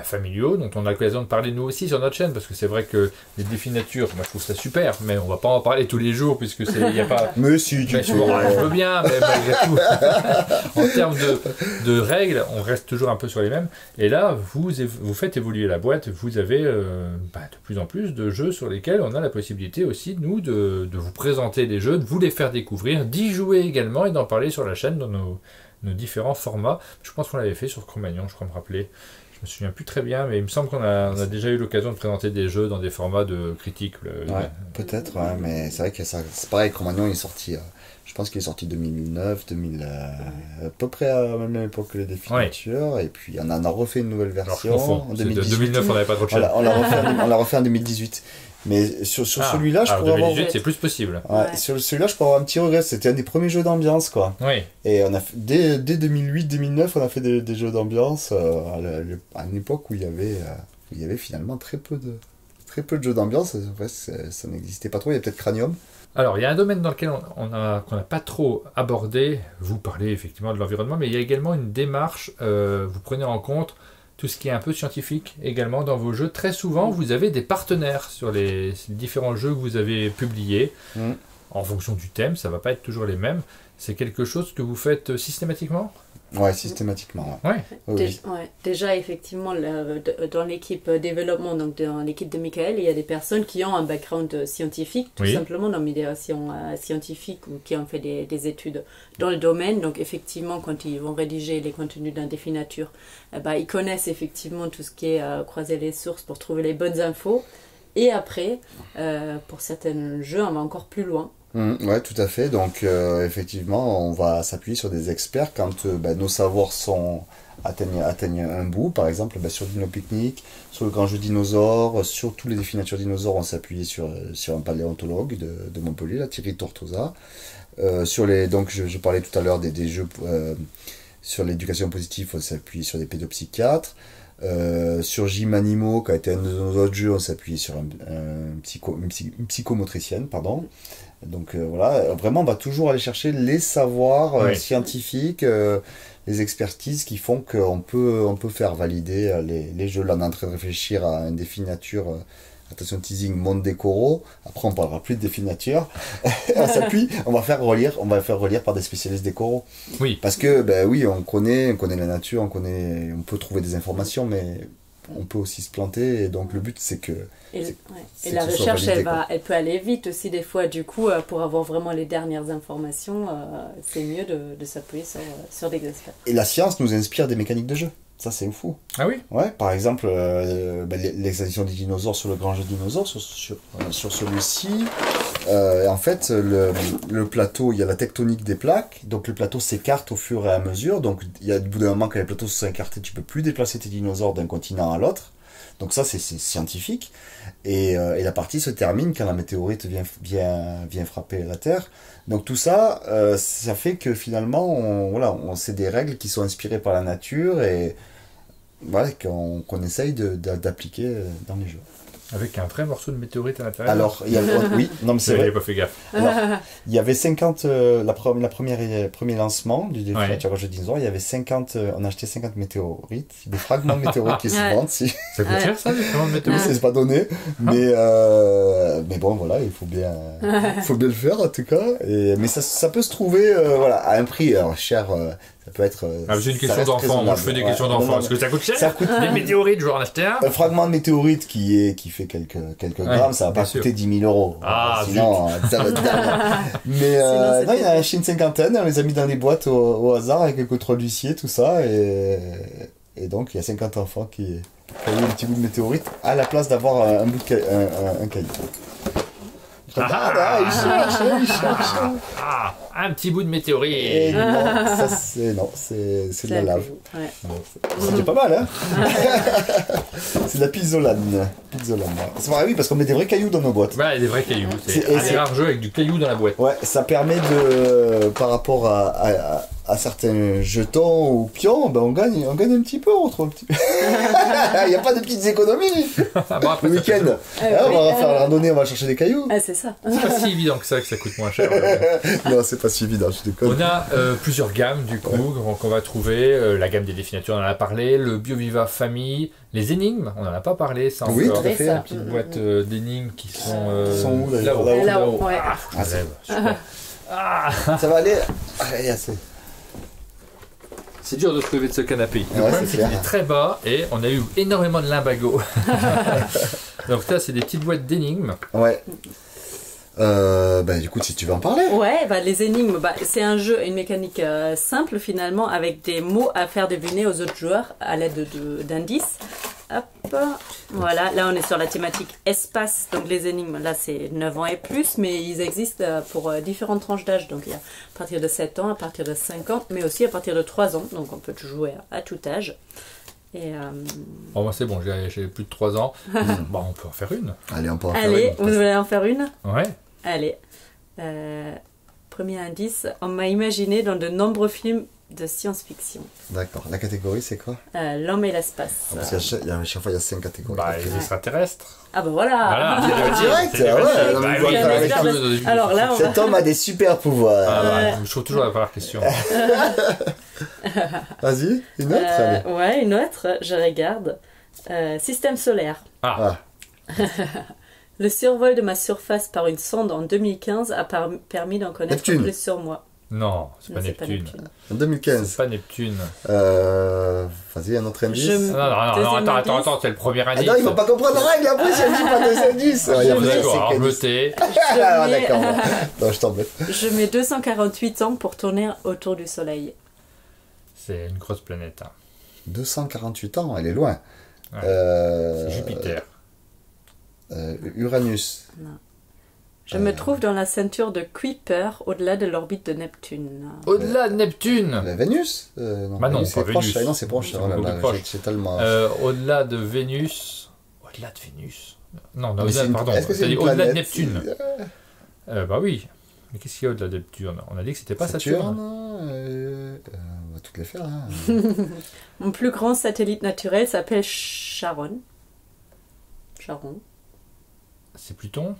familiaux, dont on a l'occasion de parler nous aussi sur notre chaîne, parce que c'est vrai que les défis nature, moi je trouve ça super, mais on va pas en parler tous les jours, puisque il n'y a pas... Mais si, tu je veux bien, mais malgré tout, en termes de règles, on reste toujours un peu sur les mêmes, et là, vous faites évoluer la boîte, vous avez de plus en plus de jeux sur lesquels on a la possibilité aussi, nous, de vous présenter des jeux, de vous les faire découvrir, d'y jouer également, et d'en parler sur la chaîne dans nos différents formats. Je pense qu'on l'avait fait sur Cro-Magnon, je crois me rappeler. Je me souviens plus très bien, mais il me semble qu'on a déjà eu l'occasion de présenter des jeux dans des formats de critique. Peut-être, mais c'est vrai que c'est pareil, Cro-Magnon est sorti, je pense qu'il est sorti 2009, à peu près à la même époque que les défis nature, et puis on en a refait une nouvelle version en 2018. 2009, on n'avait pas trop de chance. On l'a refait en 2018. Mais sur celui-là, je pourrais 2018, c'est plus possible. Sur celui-là, je pourrais avoir un petit regret. C'était un des premiers jeux d'ambiance, quoi. Oui. Et on a dès 2008-2009, on a fait des jeux d'ambiance à une époque où il y avait finalement très peu de jeux d'ambiance. Ça n'existait pas trop. Il y a peut-être Cranium. Alors, il y a un domaine dans lequel qu'on n'a pas trop abordé. Vous parlez effectivement de l'environnement, mais il y a également une démarche. Vous prenez en compte tout ce qui est un peu scientifique également dans vos jeux. Très souvent, vous avez des partenaires sur les différents jeux que vous avez publiés. en fonction du thème, ça ne va pas être toujours les mêmes. C'est quelque chose que vous faites systématiquement ? Ouais, systématiquement. Ouais. Oui. Déjà, effectivement, dans l'équipe développement, donc dans l'équipe de Michael, il y a des personnes qui ont un background scientifique, tout simplement dans l'idéation scientifique ou qui ont fait des études dans le domaine. Donc, effectivement, quand ils vont rédiger les contenus d'un défi nature, ils connaissent effectivement tout ce qui est croiser les sources pour trouver les bonnes infos. Et après, pour certains jeux, on va encore plus loin. Ouais, tout à fait. Donc, effectivement, on va s'appuyer sur des experts quand nos savoirs atteignent un bout. Par exemple, sur Dino Picnic, sur le grand jeu dinosaure, sur tous les défis nature dinosaures, on s'appuie sur un paléontologue de Montpellier, là, Thierry Tortosa. Donc, je parlais tout à l'heure des jeux sur l'éducation positive, on s'appuie sur des pédopsychiatres. Sur Gym Animaux, qui a été un de nos autres jeux, on s'appuie sur une psychomotricienne, pardon. Donc voilà, vraiment on va toujours aller chercher les savoirs scientifiques, les expertises qui font qu'on peut faire valider les jeux. Là on est en train de réfléchir à un défi nature, attention teasing, Monde des coraux. Après on parlera plus de défi nature. On s'appuie, on va faire relire par des spécialistes des coraux. Oui. Parce que on connaît la nature, on peut trouver des informations, mais on peut aussi se planter, et donc le but c'est que... Et la recherche, elle peut aller vite aussi des fois, du coup, pour avoir vraiment les dernières informations, c'est mieux de s'appuyer sur des experts. Et la science nous inspire des mécaniques de jeu, ça c'est fou. Ah oui? Ouais, par exemple, l'exposition des dinosaures sur le grand jeu dinosaure, sur celui-ci, en fait, le plateau, il y a la tectonique des plaques, donc le plateau s'écarte au fur et à mesure, donc il y a au bout d'un moment quand les plateaux sont écartés, tu peux plus déplacer tes dinosaures d'un continent à l'autre. Donc ça, c'est scientifique. Et la partie se termine quand la météorite vient frapper la Terre. Donc tout ça, ça fait que finalement, on sait des règles qui sont inspirées par la nature et voilà, qu'on essaye d'appliquer dans les jeux. Avec un vrai morceau de météorite à l'intérieur. Alors, oui, non mais c'est vrai. J'ai pas fait gaffe. Alors, il y avait 50, premier lancement du défi nature jeu dinosaure, il y avait 50, on a acheté 50 météorites, des fragments de météorites qui se vendent. Si. Ça coûte cher ça, des fragments de météorites? C'est pas donné, mais bon voilà, il faut bien le faire en tout cas. Mais ça peut se trouver à un prix cher. Ça peut être. C'est une question d'enfant. Moi, je fais des questions d'enfant. Parce que ça coûte cher. Ça coûte des météorites, je vais en acheter un. Un fragment de météorite qui fait quelques grammes, ça va pas coûter 10 000 €. Ah, sinon, ça va être dingue. Mais non, il y en a acheté une cinquantaine. On les a mis dans des boîtes au hasard avec les contrôles d'huissier, tout ça. Et donc, il y a 50 enfants qui ont eu un petit bout de météorite à la place d'avoir un caillou. Il cherche. Un petit bout de météorite. Et non, c'est de la lave. C'est pas mal, hein. C'est de la pizzolane. C'est vrai, oui, parce qu'on met des vrais cailloux dans nos boîtes. Ouais, des vrais cailloux. C'est un des rares jeux avec du caillou dans la boîte. Ouais, ça permet par rapport à certains jetons ou pions, on gagne un petit peu, on trouve un petit peu. Il n'y a pas de petites économies. Le week-end, on va faire la randonnée, on va chercher des cailloux. C'est ça. C'est pas si évident que ça coûte moins cher. Non, c'est pas si évident, je déconne. On a plusieurs gammes du coup qu'on va trouver. La gamme des défis nature, on en a parlé. Le BioViva Famille. Les énigmes, on n'en a pas parlé. Ça oui, tout à fait. Une petite boîte d'énigmes qui sont où là-haut. Ouais. Super. Ça va aller. Allez, assez. C'est dur de se lever de ce canapé. Le problème, c'est qu'il est très bas et on a eu énormément de limbago. Donc ça, c'est des petites boîtes d'énigmes. Ouais. Du coup, si tu veux en parler. Ouais, les énigmes, c'est un jeu, une mécanique simple finalement, avec des mots à faire deviner aux autres joueurs à l'aide d'indices. Hop, voilà, là on est sur la thématique espace, donc les énigmes, là c'est 9 ans et plus, mais ils existent pour différentes tranches d'âge, donc il y a à partir de 7 ans, à partir de 5 ans, mais aussi à partir de 3 ans, donc on peut jouer à tout âge. Et moi c'est bon, j'ai plus de 3 ans. On peut en faire une. Allez, on peut en faire une. Allez, vous voulez en faire une? Ouais. Allez. Premier indice, on m'a imaginé dans de nombreux films de science-fiction. D'accord. La catégorie, c'est quoi? L'homme et l'espace. Parce qu'à chaque fois, il y a 5 catégories. Les extraterrestres. Ah voilà. Direct. Alors là, cet homme a des super pouvoirs. Je trouve toujours la première question. Vas-y, une autre. Une autre. Je regarde. Système solaire. Le survol de ma surface par une sonde en 2015 a permis d'en connaître plus sur moi. Non, c'est pas Neptune. En 2015. C'est pas Neptune. Vas-y, un autre indice. Non, attends, c'est le premier indice. Non, il va pas comprendre la règle après si elle dit pas deux indices. D'accord, alors je me tais. D'accord, non, je t'embête. Je mets 248 ans pour tourner autour du Soleil. C'est une grosse planète. 248 ans, elle est loin. Ouais. C'est Jupiter. Uranus. Non. Je me trouve dans la ceinture de Kuiper, au-delà de l'orbite de Neptune. Au-delà de Neptune Vénus non, bah non, c'est pas proche. Vénus. Non, c'est proche. C'est tellement... au-delà de Vénus... Au-delà de Vénus Non, pardon. Est-ce que c'est au-delà de Neptune bah oui. Mais qu'est-ce qu'il y a au-delà de Neptune? On a dit que c'était pas Saturne. On va toutes les faire. Hein. Mon plus grand satellite naturel s'appelle Charon. C'est Pluton?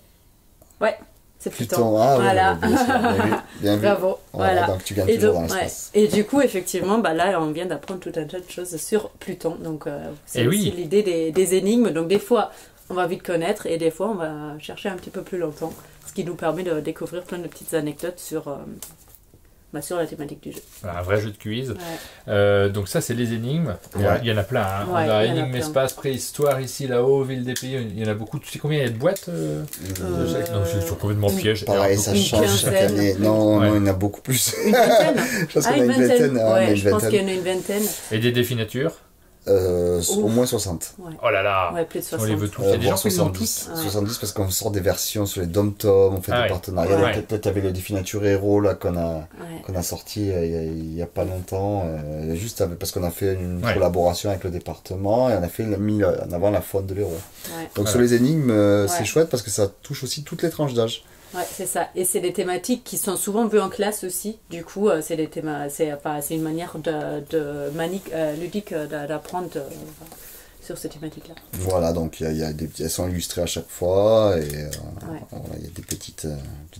Ouais, c'est Pluton. Ah, voilà. Oui, bien vu. Bravo. Voilà. Donc tu gagnes toujours dans l'espace. Et du coup, effectivement, là, on vient d'apprendre tout un tas de choses sur Pluton. Donc, c'est aussi l'idée des énigmes. Donc, des fois, on va vite connaître et des fois, on va chercher un petit peu plus longtemps. Ce qui nous permet de découvrir plein de petites anecdotes sur la thématique du jeu. Un vrai jeu de quiz. Ouais. Donc ça, c'est les énigmes. Il y en a plein. Hein. On a énigmes, espace, préhistoire, ici, là-haut, ville des pays. Il y en a beaucoup. Tu sais combien il y a de boîtes Non, je suis complètement piège. Pareil, ça change chaque année. Non, il y en a beaucoup plus. Une vingtaine. Je pense qu'il y en a une vingtaine. Je pense qu'il y en a une vingtaine. Et des définatures au moins 60. Ouais. Oh là là, ouais, plus de 60. On les veut tous. Il y a des gens qui les ont 70 parce qu'on sort des versions sur les Dom-Tom, on fait des partenariats. Peut-être avec le Définature Hero là, qu'on a sorti il y a pas longtemps, juste parce qu'on a fait une collaboration avec le département et on a mis en avant la faune de l'héros. Ouais. Donc sur les énigmes, c'est chouette parce que ça touche aussi toutes les tranches d'âge. Ouais, c'est ça. Et c'est des thématiques qui sont souvent vues en classe aussi. Du coup, c'est une manière ludique d'apprendre sur ces thématiques-là. Voilà, donc elles sont illustrées à chaque fois et il y a des petites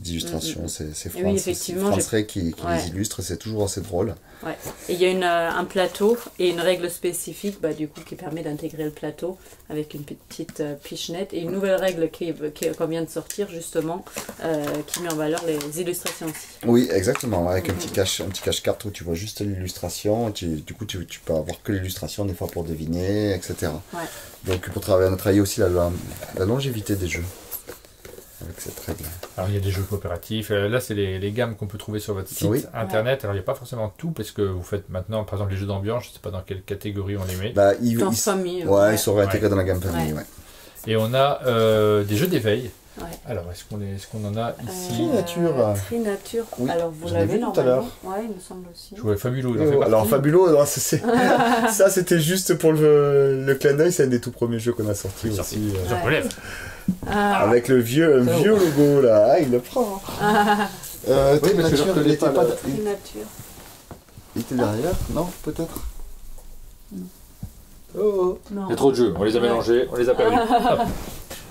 illustrations. C'est France Ray qui les illustre, c'est toujours assez drôle. Ouais. Et il y a un plateau et une règle spécifique du coup, qui permet d'intégrer le plateau avec une petite pichenette et une nouvelle règle qu'on vient de sortir justement qui met en valeur les illustrations aussi. Oui, exactement, avec un petit cache-carte où tu vois juste l'illustration, du coup tu peux avoir que l'illustration des fois pour deviner, etc. Ouais. Donc on a travaillé aussi la longévité des jeux avec cette règle. Alors il y a des jeux coopératifs, là c'est les gammes qu'on peut trouver sur votre site internet. Alors il n'y a pas forcément tout parce que vous faites maintenant par exemple les jeux d'ambiance, je ne sais pas dans quelle catégorie on les met. Dans famille. Ils seraient intégrés dans la gamme famille. Ouais. Et on a des jeux d'éveil. Ouais. Alors, est-ce qu'on en a ici Trinature. Oui. Alors, vous l'avez tout à l'heure. Oui, il me semble aussi. Je vois Fabulo. Alors, Fabulo, ça c'était juste pour le clin d'œil. C'est un des tout premiers jeux qu'on a sorti aussi. J'en relève. Avec le vieux logo là. Il le prend. Trinature, il était pas. Trinature. Il était derrière? Non, peut-être. Non. Il y a trop de jeux. On les a mélangés, on les a perdus.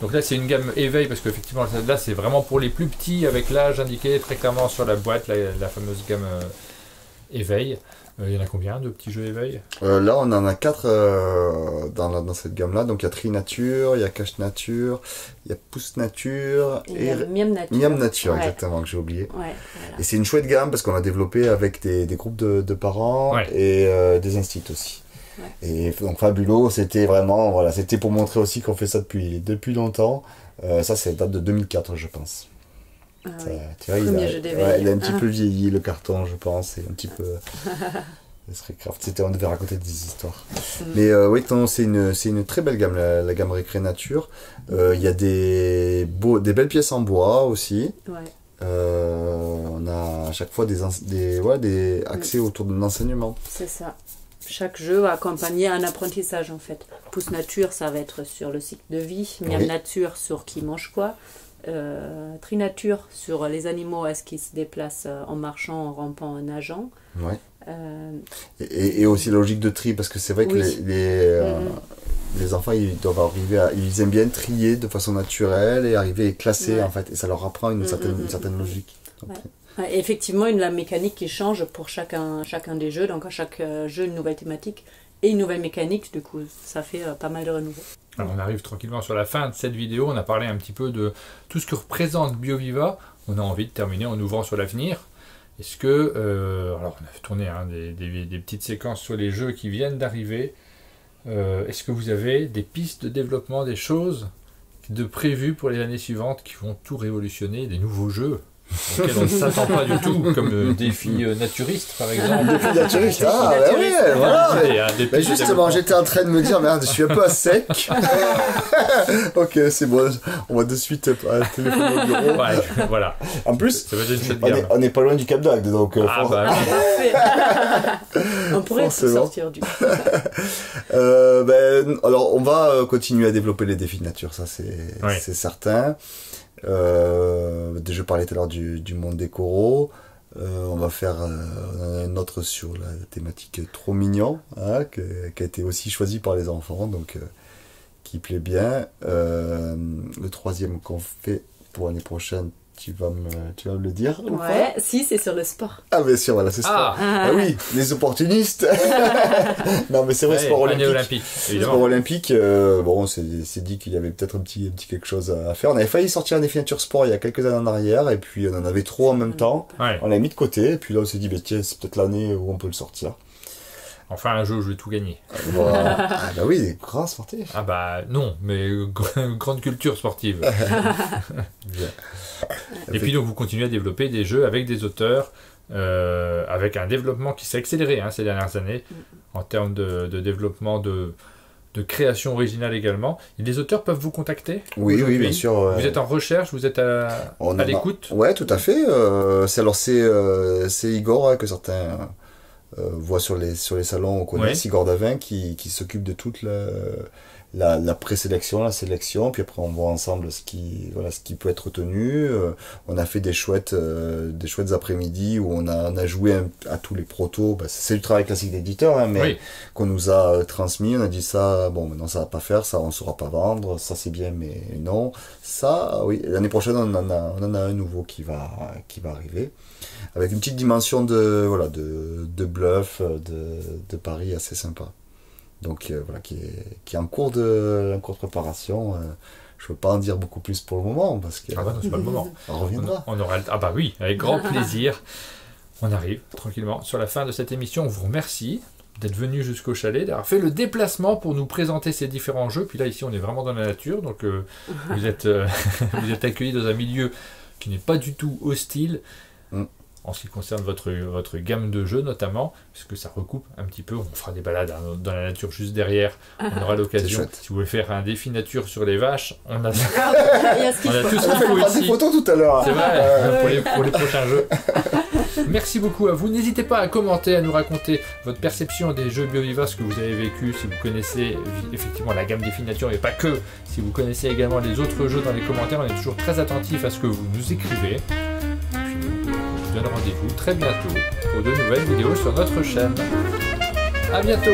Donc là c'est une gamme éveil parce qu'effectivement là c'est vraiment pour les plus petits avec l'âge indiqué très clairement sur la boîte, la fameuse gamme éveil. Il y en a combien de petits jeux éveil? Là on en a 4 dans cette gamme là. Donc il y a Trinature, il y a Cache Nature, il y a Pousse Nature et Miam Nature. Miam Nature exactement que j'ai oublié. Voilà. Et c'est une chouette gamme parce qu'on a développé avec des groupes de parents et des instituts aussi. Et donc Fabulo, c'était vraiment, c'était pour montrer aussi qu'on fait ça depuis longtemps. Ça, c'est date de 2004, je pense. Tu vois, il a un petit peu vieilli le carton, je pense, et un petit peu. On devait raconter des histoires. Mais oui, c'est une très belle gamme, la gamme Récré Nature. Il y a des belles pièces en bois aussi. On a à chaque fois des accès autour d'un enseignement. C'est ça. Chaque jeu va accompagner un apprentissage en fait. Pousse Nature, ça va être sur le cycle de vie. Miam Nature, sur qui mange quoi. Trinature, sur les animaux, est-ce qu'ils se déplacent en marchant, en rampant, en nageant. Ouais. Et aussi la logique de tri, parce que c'est vrai que les enfants, ils doivent arriver ils aiment bien trier de façon naturelle et arriver à classer en fait. Et ça leur apprend une certaine logique. Donc, et effectivement, la mécanique qui change pour chacun des jeux. Donc à chaque jeu, une nouvelle thématique et une nouvelle mécanique. Du coup, ça fait pas mal de renouveau. Alors, on arrive tranquillement sur la fin de cette vidéo. On a parlé un petit peu de tout ce que représente BioViva. On a envie de terminer en ouvrant sur l'avenir. Est-ce que... alors, on a tourné des petites séquences sur les jeux qui viennent d'arriver. Est-ce que vous avez des pistes de développement, des choses de prévues pour les années suivantes qui vont tout révolutionner, des nouveaux jeux auxquels on ne s'attend pas du tout, comme défi naturiste par exemple. Défi naturiste, oui, voilà. Justement, j'étais en train de me dire, merde, je suis un peu à sec. Ok, c'est bon, on va de suite téléphoner au bureau. Ouais, voilà. En plus, on n'est pas loin du Cap d'Agde, donc... on pourrait tout sortir du coup. Alors, on va continuer à développer les défis de nature, ça c'est certain. Je parlais tout à l'heure du monde des coraux. On va faire un autre sur la thématique trop mignon, qui a été aussi choisi par les enfants, donc qui plaît bien. Le troisième qu'on fait pour l'année prochaine, tu vas me le dire? Ouais, si, c'est sur le sport. Ah, bien sûr, voilà, c'est sport. Ah oui, les opportunistes. Non, mais c'est vrai, sport olympique. Sport olympique, bon, c'est dit qu'il y avait peut-être un petit quelque chose à faire. On avait failli sortir un défi nature sport il y a quelques années en arrière, et puis on en avait trop en même temps. Ouais. On l'a mis de côté, et puis là, on s'est dit, tiens, c'est peut-être l'année où on peut le sortir. Enfin, un jeu où je vais tout gagner. Voilà. Ah bah oui, des grands sportifs. Ah bah non, mais grande culture sportive. Et puis donc vous continuez à développer des jeux avec des auteurs, avec un développement qui s'est accéléré ces dernières années, en termes de développement de création originale également. Et les auteurs peuvent vous contacter? Oui, bien sûr. Vous êtes en recherche, vous êtes à l'écoute? Ouais, tout à fait. C'est Igor que certains... voit sur les salons, on connaît Igor Davin qui s'occupe de toute la présélection, la sélection, puis après on voit ensemble ce qui peut être retenu. On a fait des chouettes après-midi où on a joué à tous les protos. C'est du travail classique d'éditeur, mais qu'on nous a transmis. On a dit ça, bon maintenant ça va pas faire, ça on saura pas vendre, ça c'est bien mais non. Ça, oui, l'année prochaine on en a un nouveau qui va arriver. Avec une petite dimension de bluff, de pari assez sympa. Donc qui est en cours de préparation. Je ne veux pas en dire beaucoup plus pour le moment parce que non, c'est pas le moment. On reviendra. On aura oui, avec grand plaisir. On arrive tranquillement sur la fin de cette émission. On vous remercie d'être venu jusqu'au chalet, d'avoir fait le déplacement pour nous présenter ces différents jeux. Puis là ici on est vraiment dans la nature, donc vous êtes accueillis dans un milieu qui n'est pas du tout hostile. En ce qui concerne votre gamme de jeux notamment, puisque ça recoupe un petit peu, on fera des balades dans la nature juste derrière, on aura l'occasion, si vous voulez faire un défi nature sur les vaches, on a tout ce qu'il faut ici. Des photos tout à l'heure. C'est vrai, pour les prochains jeux. Merci beaucoup à vous, n'hésitez pas à commenter, à nous raconter votre perception des jeux BioViva, ce que vous avez vécu, si vous connaissez effectivement la gamme défi nature, et pas que, si vous connaissez également les autres jeux dans les commentaires, on est toujours très attentifs à ce que vous nous écrivez. Je vous donne rendez-vous très bientôt pour de nouvelles vidéos sur notre chaîne. À bientôt!